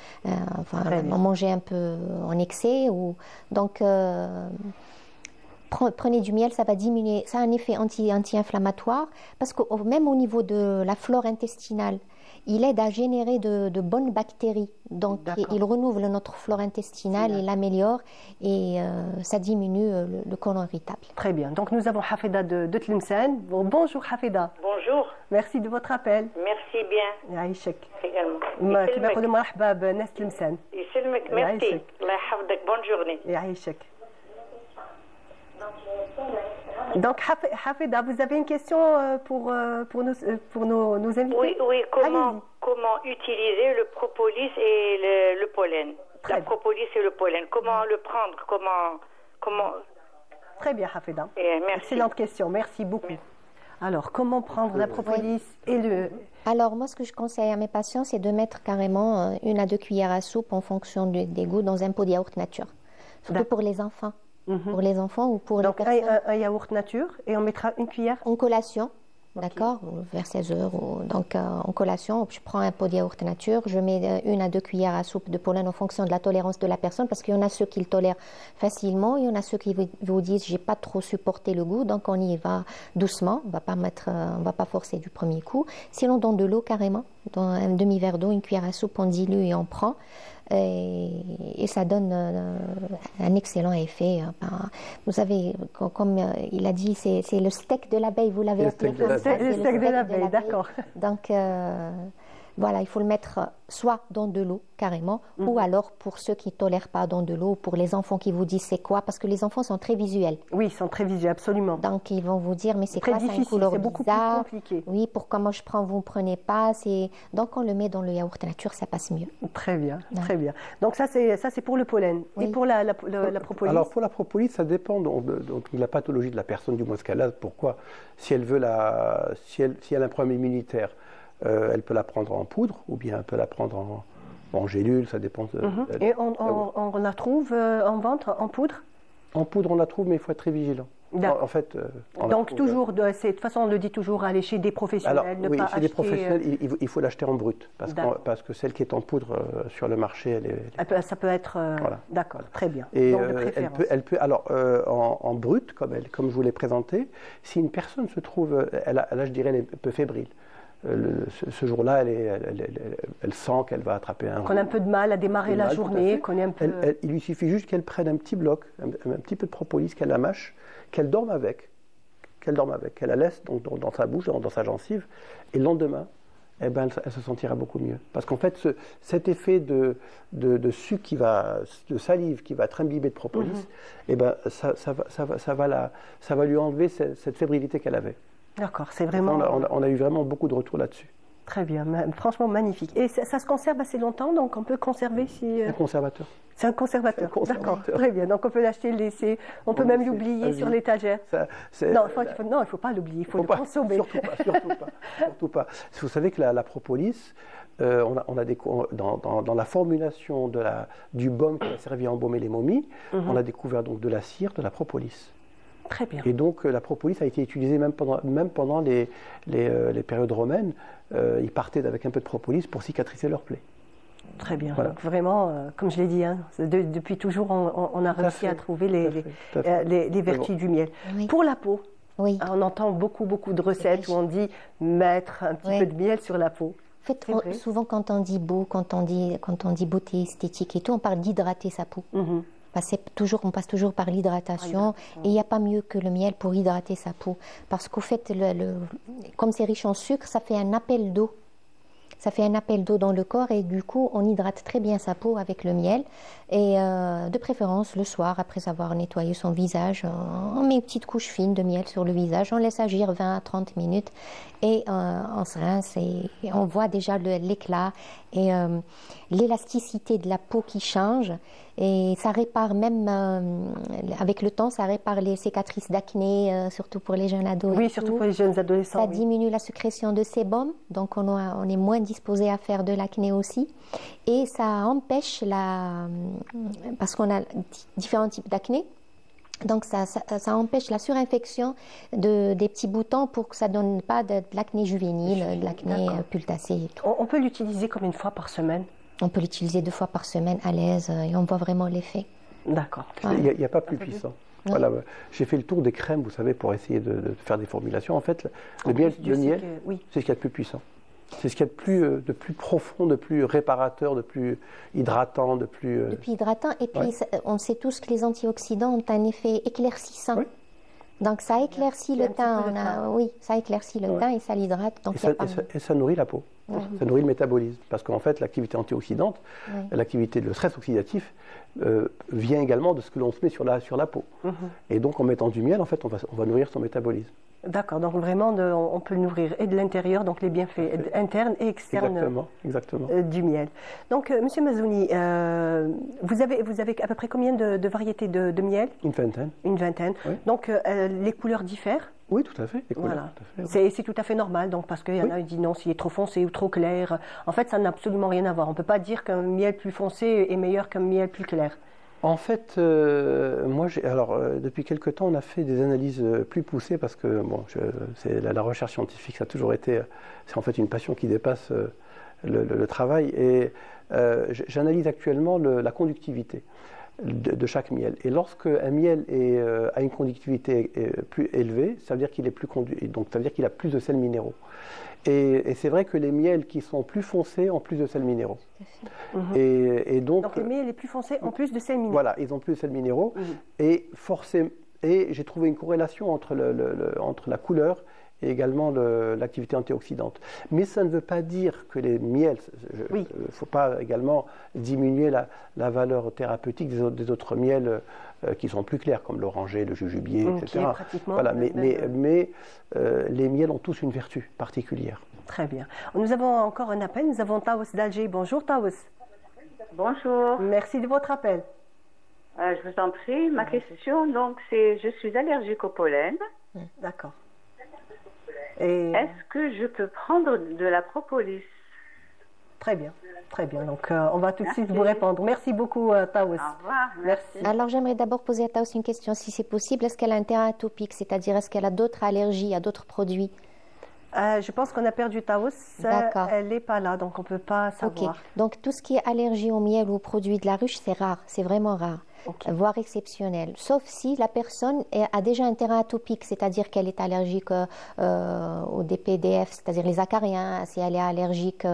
Speaker 2: mangé un peu en excès. Donc, prenez du miel, ça va diminuer. Ça a un effet anti-inflammatoire parce que même au niveau de la flore intestinale, il aide à générer de bonnes bactéries. Donc, il renouvelle notre flore intestinale, il l'améliore et ça diminue le côlon irritable.
Speaker 1: Très bien. Donc, nous avons Hafida de Tlemcen. Bonjour Hafida.
Speaker 6: Bonjour.
Speaker 1: Merci de votre appel.
Speaker 6: Merci bien.
Speaker 1: يعيشك.
Speaker 6: Également.
Speaker 1: كما يقولوا مرحبا بناس تلمسان.
Speaker 6: يسلمك. Merci. الله يحفظك. Bonne journée.
Speaker 1: يعيشك. Donc, Hafida, vous avez une question pour nos invités?
Speaker 6: Oui, comment utiliser le propolis et le pollen? La propolis et le pollen, comment le prendre? Comment...
Speaker 1: Très bien, Hafida.
Speaker 6: Merci.
Speaker 1: Excellente question, merci beaucoup. Alors, comment prendre la propolis et le...
Speaker 2: Alors, moi, ce que je conseille à mes patients, c'est de mettre carrément 1 à 2 cuillères à soupe en fonction des goûts dans un pot de yaourt nature. Surtout pour les enfants. Pour les enfants ou pour les personnes.
Speaker 1: Donc, un yaourt nature et on mettra 1 cuillère
Speaker 2: en collation, d'accord, vers 16 heures. Donc, en collation, je prends un pot de yaourt nature, je mets 1 à 2 cuillères à soupe de pollen en fonction de la tolérance de la personne, parce qu'il y en a ceux qui le tolèrent facilement, il y en a ceux qui vous disent j'ai pas trop supporté le goût, donc on y va doucement, on va pas forcer du premier coup. Sinon, dans de l'eau carrément, dans un demi-verre d'eau, 1 cuillère à soupe, on dilue et on prend. Et ça donne un excellent effet. Vous savez, comme il a dit, c'est le steak de l'abeille, vous l'avez appelé comme ça.
Speaker 1: Le steak de l'abeille, d'accord.
Speaker 2: Donc, voilà, il faut le mettre soit dans de l'eau, carrément, ou alors pour ceux qui ne tolèrent pas dans de l'eau, pour les enfants qui vous disent c'est quoi, parce que les enfants sont très visuels.
Speaker 1: Oui, ils sont très visuels, absolument.
Speaker 2: Donc, ils vont vous dire, mais c'est quoi,
Speaker 1: c'est une couleur bizarre. C'est beaucoup plus compliqué.
Speaker 2: Oui, pourquoi moi je prends, vous ne prenez pas. Donc, on le met dans le yaourt nature, ça passe mieux.
Speaker 1: Très bien, très bien. Donc, ça, c'est pour le pollen. Oui. Et pour la propolis?
Speaker 3: Alors, pour la propolis, ça dépend de la pathologie de la personne, du moins ce qu'elle a. Pourquoi? Si elle a un problème immunitaire, elle peut la prendre en poudre ou bien elle peut la prendre en gélule, ça dépend.
Speaker 1: Et on la trouve en vente en poudre?
Speaker 3: En poudre, on la trouve, mais il faut être très vigilant. En fait,
Speaker 1: donc toujours, de toute façon, on le dit toujours, aller chez des professionnels.
Speaker 3: Alors, oui, chez des professionnels, il faut l'acheter en brut, parce que celle qui est en poudre sur le marché,
Speaker 1: ça peut être... Voilà. D'accord, très bien.
Speaker 3: Et donc, de préférence. Elle peut alors, en brut, comme je vous l'ai présenté, si une personne se trouve, là je dirais, elle est un peu fébrile. Ce jour-là, elle sent qu'elle va attraper un...
Speaker 1: Qu'on a un peu de mal à démarrer la journée, qu'on est un peu...
Speaker 3: Il lui suffit juste qu'elle prenne un petit bloc, un petit peu de propolis, qu'elle la mâche, qu'elle dorme avec, qu'elle la laisse dans sa bouche, dans sa gencive, et le lendemain, eh ben, elle se sentira beaucoup mieux. Parce qu'en fait, cet effet de sucre de salive qui va être imbibé de propolis, eh ben, ça va lui enlever cette fébrilité qu'elle avait.
Speaker 1: D'accord, c'est vraiment...
Speaker 3: On a eu vraiment beaucoup de retours là-dessus.
Speaker 1: Très bien, franchement magnifique. Et ça se conserve assez longtemps, donc on peut conserver si...
Speaker 3: Un conservateur.
Speaker 1: C'est un conservateur, d'accord, très bien. Donc on peut l'acheter, le laisser, on peut même l'oublier sur l'étagère. Non, il ne faut pas l'oublier, il faut le consommer.
Speaker 3: Surtout pas. Vous savez que la propolis, dans la formulation du baume qui a servi à embaumer les momies, on a découvert donc de la cire, de la propolis.
Speaker 1: Très bien.
Speaker 3: Et donc la propolis a été utilisée même pendant les périodes romaines. Ils partaient avec un peu de propolis pour cicatriser leurs plaies.
Speaker 1: Très bien. Voilà. Donc vraiment, comme je l'ai dit, depuis toujours, on a réussi à trouver les vertus du miel. Oui. Pour la peau, on entend beaucoup de recettes où on dit mettre un petit peu de miel sur la peau.
Speaker 2: En fait, souvent quand on dit beau, quand on dit beauté esthétique et tout, on parle d'hydrater sa peau. On passe toujours par l'hydratation et il n'y a pas mieux que le miel pour hydrater sa peau. Parce qu'au fait, comme c'est riche en sucre, ça fait un appel d'eau. Ça fait un appel d'eau dans le corps et du coup, on hydrate très bien sa peau avec le miel. Et de préférence, le soir, après avoir nettoyé son visage, on met une petite couche fine de miel sur le visage, on laisse agir 20 à 30 minutes et on se rince et on voit déjà l'éclat et l'élasticité de la peau qui change. Et ça répare même, avec le temps, ça répare les cicatrices d'acné, surtout pour les jeunes ados.
Speaker 1: Oui, surtout pour les jeunes adolescents.
Speaker 2: Ça diminue la sécrétion de sébum, donc on est moins disposé à faire de l'acné aussi. Et ça empêche parce qu'on a différents types d'acné, donc ça empêche la surinfection des petits boutons pour que ça ne donne pas de l'acné juvénile, de l'acné pultacé et tout.
Speaker 1: On peut l'utiliser combien de fois par semaine?
Speaker 2: On peut l'utiliser 2 fois par semaine à l'aise et on voit vraiment l'effet.
Speaker 1: D'accord.
Speaker 3: Il n'y a pas plus puissant. Voilà, j'ai fait le tour des crèmes, vous savez, pour essayer de faire des formulations. En fait, le miel, c'est ce qu'il y a de plus puissant. C'est ce qu'il y a de plus profond, de plus réparateur, de plus hydratant, de plus
Speaker 2: hydratant. Et puis, on sait tous que les antioxydants ont un effet éclaircissant. Oui. Donc, ça éclaircit le teint. Ça éclaircit le teint et ça l'hydrate.
Speaker 3: Et ça nourrit la peau. Ça nourrit le métabolisme. Parce qu'en fait, l'activité antioxydante, l'activité de stress oxydatif, vient également de ce que l'on se met sur la peau. Et donc, en mettant du miel, en fait, on va nourrir son métabolisme.
Speaker 1: D'accord, donc vraiment, on peut le nourrir et de l'intérieur, donc les bienfaits internes et externes du miel. Donc, Monsieur Mazouni, vous avez à peu près combien de variétés de miel?
Speaker 3: Une vingtaine.
Speaker 1: Une vingtaine. Oui. Donc, les couleurs diffèrent?
Speaker 3: Oui, tout à fait.
Speaker 1: Voilà. C'est tout à fait normal, donc, parce qu'il y en a qui disent non, s'il est trop foncé ou trop clair. En fait, ça n'a absolument rien à voir. On ne peut pas dire qu'un miel plus foncé est meilleur qu'un miel plus clair.
Speaker 3: En fait, moi, depuis quelque temps, on a fait des analyses plus poussées parce que la recherche scientifique, ça a toujours été, c'est en fait une passion qui dépasse le travail. Et j'analyse actuellement la conductivité de chaque miel. Et lorsque un miel a une conductivité plus élevée, ça veut dire qu'il est plus conduit, donc ça veut dire qu'il a plus de sels minéraux. Et c'est vrai que les miels qui sont plus foncés ont plus de sels minéraux. Et donc
Speaker 1: les miels les plus foncés ont plus de sels minéraux.
Speaker 3: Voilà, ils ont plus de sels minéraux. Et j'ai trouvé une corrélation entre la couleur et également l'activité antioxydante. Mais ça ne veut pas dire que les miels, il ne faut pas également diminuer la valeur thérapeutique des autres miels qui sont plus clairs, comme l'oranger, le jujubier, etc. Voilà, mais les miels ont tous une vertu particulière.
Speaker 1: Très bien. Nous avons encore un appel. Nous avons Taous d'Alger. Bonjour Taous.
Speaker 7: Bonjour.
Speaker 1: Merci de votre appel.
Speaker 7: Je vous en prie. Ma question, donc, c'est je suis allergique au pollen.
Speaker 1: D'accord.
Speaker 7: Est-ce que je peux prendre de la propolis?
Speaker 1: Très bien, très bien. Donc, on va tout de suite vous répondre. Merci beaucoup, Taous.
Speaker 7: Au revoir.
Speaker 1: Merci.
Speaker 2: Alors, j'aimerais d'abord poser à Taous une question, si c'est possible. Est-ce qu'elle a un terrain atopique, c'est-à-dire est-ce qu'elle a d'autres allergies à d'autres produits?
Speaker 1: Je pense qu'on a perdu Taous. Elle n'est pas là, donc on ne peut pas savoir.
Speaker 2: Okay. Donc, tout ce qui est allergie au miel ou aux produits de la ruche, c'est rare, c'est vraiment rare. Voire exceptionnel, sauf si la personne a déjà un terrain atopique, c'est-à-dire qu'elle est allergique au DPDF, c'est-à-dire les acariens, si elle est allergique,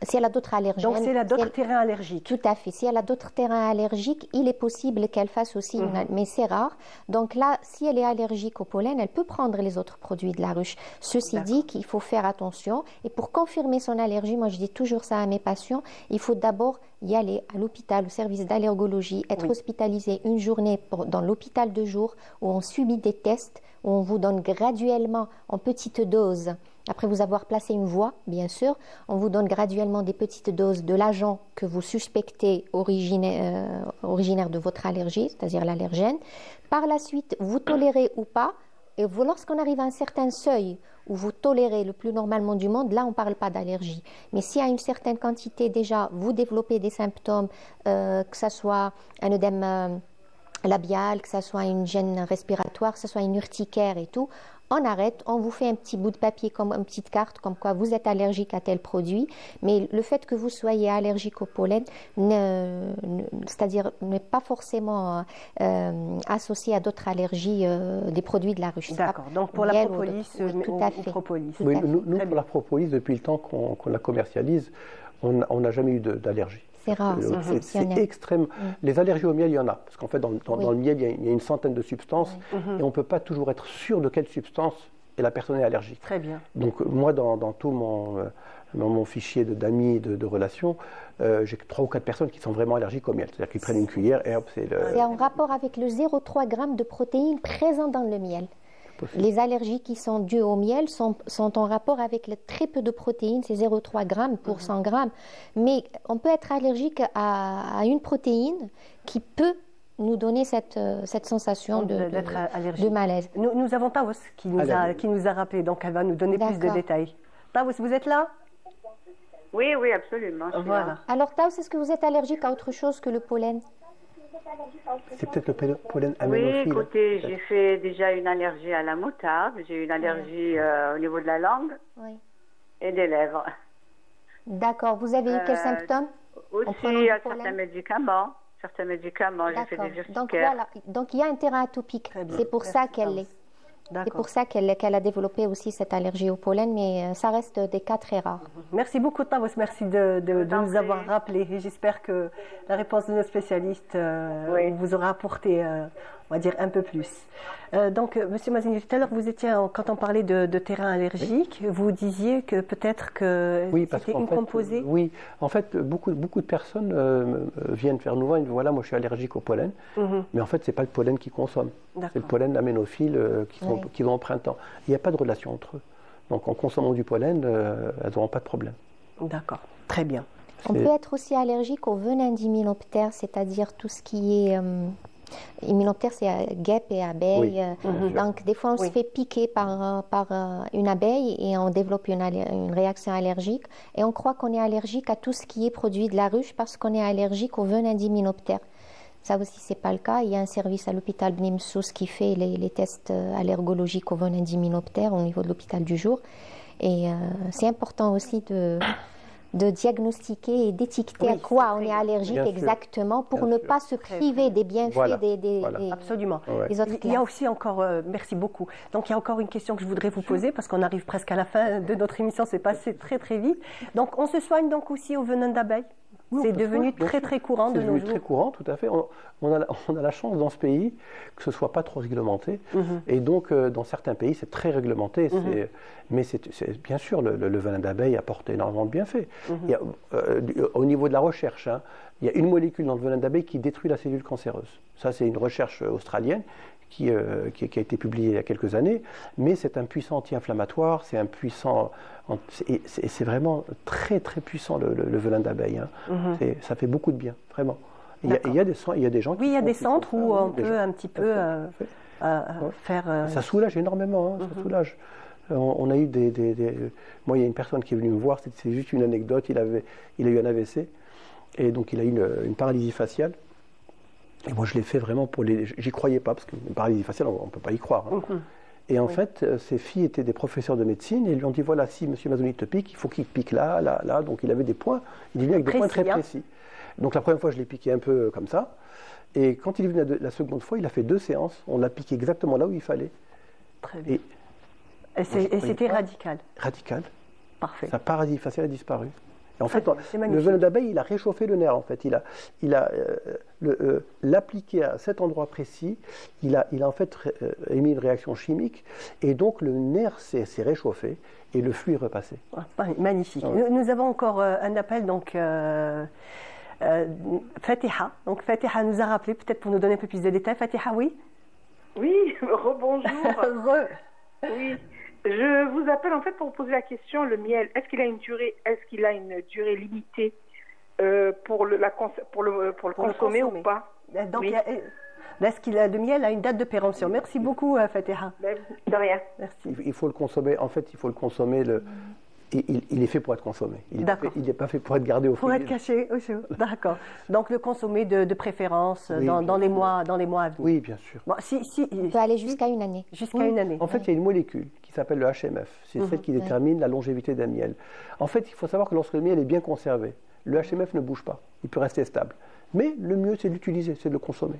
Speaker 2: si elle a d'autres allergènes.
Speaker 1: Donc, si elle a d'autres terrains allergiques.
Speaker 2: Tout à fait. Si elle a d'autres terrains allergiques, il est possible qu'elle fasse aussi, mais c'est rare. Donc là, si elle est allergique au pollen, elle peut prendre les autres produits de la ruche. Ceci dit qu'il faut faire attention. Et pour confirmer son allergie, moi je dis toujours ça à mes patients, il faut d'abord y aller à l'hôpital, au service d'allergologie, être hospitalisé une journée dans l'hôpital de jour où on subit des tests, où on vous donne graduellement en petites doses, après vous avoir placé une voie, bien sûr, on vous donne graduellement des petites doses de l'agent que vous suspectez originaire de votre allergie, c'est-à-dire l'allergène. Par la suite, vous tolérez ou pas, et lorsqu'on arrive à un certain seuil où vous tolérez le plus normalement du monde, là on ne parle pas d'allergie. Mais si à une certaine quantité déjà vous développez des symptômes, que ce soit un œdème labial, que ce soit une gêne respiratoire, que ce soit une urticaire et tout, on arrête, on vous fait un petit bout de papier, comme une petite carte, comme quoi vous êtes allergique à tel produit. Mais le fait que vous soyez allergique au pollen, c'est-à-dire n'est pas forcément associé à d'autres allergies des produits de la ruche.
Speaker 1: D'accord, donc pour la propolis,
Speaker 2: tout à fait.
Speaker 3: Oui, nous pour la propolis, depuis le temps qu'on la commercialise, on n'a jamais eu d'allergie.
Speaker 2: C'est rare,
Speaker 3: c'est extrême. Les allergies au miel, il y en a. Parce qu'en fait, dans le miel, il y a une centaine de substances. Et on ne peut pas toujours être sûr de quelle substance la personne est allergique.
Speaker 1: Très bien. Donc,
Speaker 3: moi, dans tout mon fichier d'amis, de relations, j'ai 3 ou 4 personnes qui sont vraiment allergiques au miel. C'est-à-dire qu'ils prennent une cuillère et hop,
Speaker 2: c'est en rapport avec le 0,3 g de protéines présentes dans le miel. Les allergies qui sont dues au miel sont en rapport avec très peu de protéines, c'est 0,3 grammes pour 100 grammes. Mais on peut être allergique à une protéine qui peut nous donner cette sensation de malaise.
Speaker 1: Nous avons Taous qui nous a rappelé, donc elle va nous donner plus de détails. Taous, vous êtes là?
Speaker 7: Oui, oui, absolument.
Speaker 1: Voilà.
Speaker 2: Alors Taous, est-ce que vous êtes allergique à autre chose que le pollen?
Speaker 3: C'est peut-être le pollen aménophile.
Speaker 7: Oui, écoutez, j'ai fait déjà une allergie à la moutarde, j'ai eu une allergie au niveau de la langue et des lèvres.
Speaker 2: D'accord. Vous avez eu quels symptômes?
Speaker 7: Aussi à certains médicaments. J'ai fait des urticaires.
Speaker 2: Donc voilà, donc il y a un terrain atopique. C'est pour ça qu'elle l'est. C'est pour ça qu'elle a développé aussi cette allergie au pollen, mais ça reste des cas très rares.
Speaker 1: Merci beaucoup, Taous. Merci de nous avoir rappelé. Et j'espère que la réponse de nos spécialistes vous aura apporté, on va dire, un peu plus. Donc, Monsieur Mazini, tout à l'heure, vous étiez, quand on parlait de terrain allergique, vous disiez que peut-être que c'était une composée.
Speaker 3: Oui, en fait, beaucoup de personnes viennent vers nous voir et disent, voilà, moi je suis allergique au pollen, mais en fait, c'est pas le pollen qu'ils consomment. C'est le pollen aménophile qu'ils ont au printemps. Il n'y a pas de relation entre eux. Donc en consommant du pollen, elles n'auront pas de problème.
Speaker 1: D'accord, très bien.
Speaker 2: On peut être aussi allergique au venin d'hyménoptère, c'est-à-dire tout ce qui est... Hyménoptère, c'est guêpes et abeilles. Donc des fois, on se fait piquer par une abeille et on développe une réaction allergique. Et on croit qu'on est allergique à tout ce qui est produit de la ruche parce qu'on est allergique au venin d'hyménoptère. Ça aussi, ce n'est pas le cas. Il y a un service à l'hôpital Bni Messous qui fait les tests allergologiques au venin d'hyménoptère au niveau de l'hôpital du jour. Et c'est important aussi de diagnostiquer et d'étiqueter à quoi on est allergique exactement pour ne pas se priver des bienfaits des
Speaker 1: Absolument.
Speaker 2: des autres classes.
Speaker 1: Il y a aussi encore, merci beaucoup, donc il y a encore une question que je voudrais vous poser parce qu'on arrive presque à la fin de notre émission, c'est passé très très vite. Donc on se soigne donc aussi au venin d'abeille? C'est devenu très courant de nos jours. C'est devenu très courant,
Speaker 3: tout à fait. On a la chance dans ce pays que ce ne soit pas trop réglementé. Et donc, dans certains pays, c'est très réglementé. Mais bien sûr, le venin d'abeille apporte énormément de bienfaits. Il y a, au niveau de la recherche, il y a une molécule dans le venin d'abeille qui détruit la cellule cancéreuse. Ça, c'est une recherche australienne qui a été publiée il y a quelques années. Mais c'est un puissant anti-inflammatoire, c'est un puissant... C'est vraiment très puissant le venin d'abeille. Ça fait beaucoup de bien, vraiment. Il y a des gens qui...
Speaker 1: Oui, il y a des centres où on peut un petit peu faire...
Speaker 3: Ça soulage énormément, ça soulage. On a eu Moi, il y a une personne qui est venue me voir, c'est juste une anecdote, il a eu un AVC, et donc il a eu une paralysie faciale. Et moi, je l'ai fait vraiment pour les... J'y croyais pas, parce qu'une paralysie faciale, on ne peut pas y croire. Et en fait, ces filles étaient des professeurs de médecine et ils lui ont dit, voilà, si M. Mazzouni te pique, il faut qu'il pique là. Donc il avait des points, il est venu avec des points très précis. Donc la première fois, je l'ai piqué un peu comme ça. Et quand il est venu la seconde fois, il a fait 2 séances. On l'a piqué exactement là où il fallait.
Speaker 1: Très bien. Et c'était radical.
Speaker 3: Radical.
Speaker 1: Parfait.
Speaker 3: Sa paralysie faciale a disparu. Et en fait, le venin d'abeille, il a réchauffé le nerf. En fait, l'appliqué à cet endroit précis, il a en fait émis une réaction chimique, et donc le nerf s'est réchauffé et le flux est repassé.
Speaker 1: Magnifique. Nous avons encore un appel, donc Fatiha. Donc Fatiha nous a rappelé, peut-être pour nous donner un peu plus de détails. Fatiha, oui.
Speaker 4: Oui, rebonjour. Oui. Je vous appelle en fait pour vous poser la question, le miel, est-ce qu'il a une durée limitée pour le consommer ou pas?
Speaker 1: Donc, est-ce qu'il a le miel a une date de péremption? Merci beaucoup, Fatiha.
Speaker 4: De rien.
Speaker 3: Merci. Il faut le consommer. En fait, il faut le consommer. Il est fait pour être consommé. Il n'est pas fait pour être gardé au frigo.
Speaker 1: Pour être caché au chaud. D'accord. Donc le consommer de préférence dans les mois à venir.
Speaker 3: Oui, bien sûr.
Speaker 1: Bon,
Speaker 2: on peut aller jusqu'à une année.
Speaker 1: Une année.
Speaker 3: En fait, il y a une molécule qui s'appelle le HMF. C'est celle qui détermine la longévité d'un miel. En fait, il faut savoir que lorsque le miel est bien conservé, le HMF ne bouge pas. Il peut rester stable. Mais le mieux, c'est de l'utiliser, c'est de le consommer.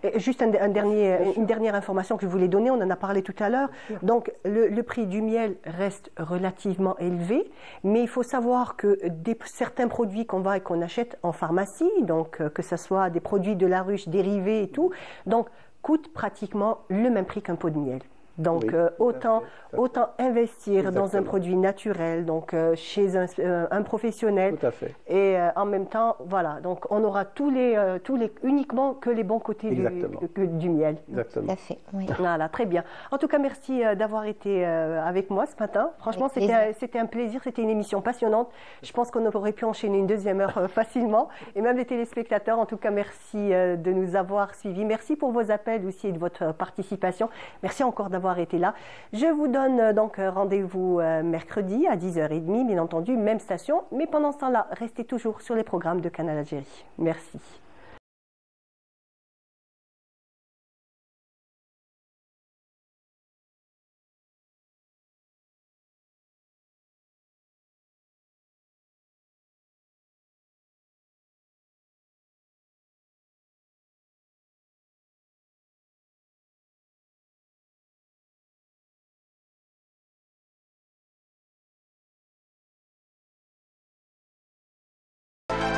Speaker 1: Et juste une dernière information que je voulais donner, on en a parlé tout à l'heure. Donc, le prix du miel reste relativement élevé, mais il faut savoir que certains produits qu'on achète en pharmacie, donc que ce soit des produits de la ruche dérivés et tout, donc coûtent pratiquement le même prix qu'un pot de miel. Donc, autant investir dans un produit naturel, donc chez un professionnel.
Speaker 3: Tout à fait.
Speaker 1: Et en même temps, voilà, donc on aura uniquement que les bons côtés du miel.
Speaker 3: Exactement.
Speaker 2: Tout à fait, oui.
Speaker 1: Voilà, très bien. En tout cas, merci d'avoir été avec moi ce matin. Franchement, c'était un plaisir, c'était une émission passionnante. Je pense qu'on aurait pu enchaîner une deuxième heure facilement. Et même les téléspectateurs, en tout cas, merci de nous avoir suivis. Merci pour vos appels aussi et de votre participation. Merci encore d'avoir été là. Je vous donne donc rendez-vous mercredi à 10h30, bien entendu, même station. Mais pendant ce temps-là, restez toujours sur les programmes de Canal Algérie. Merci.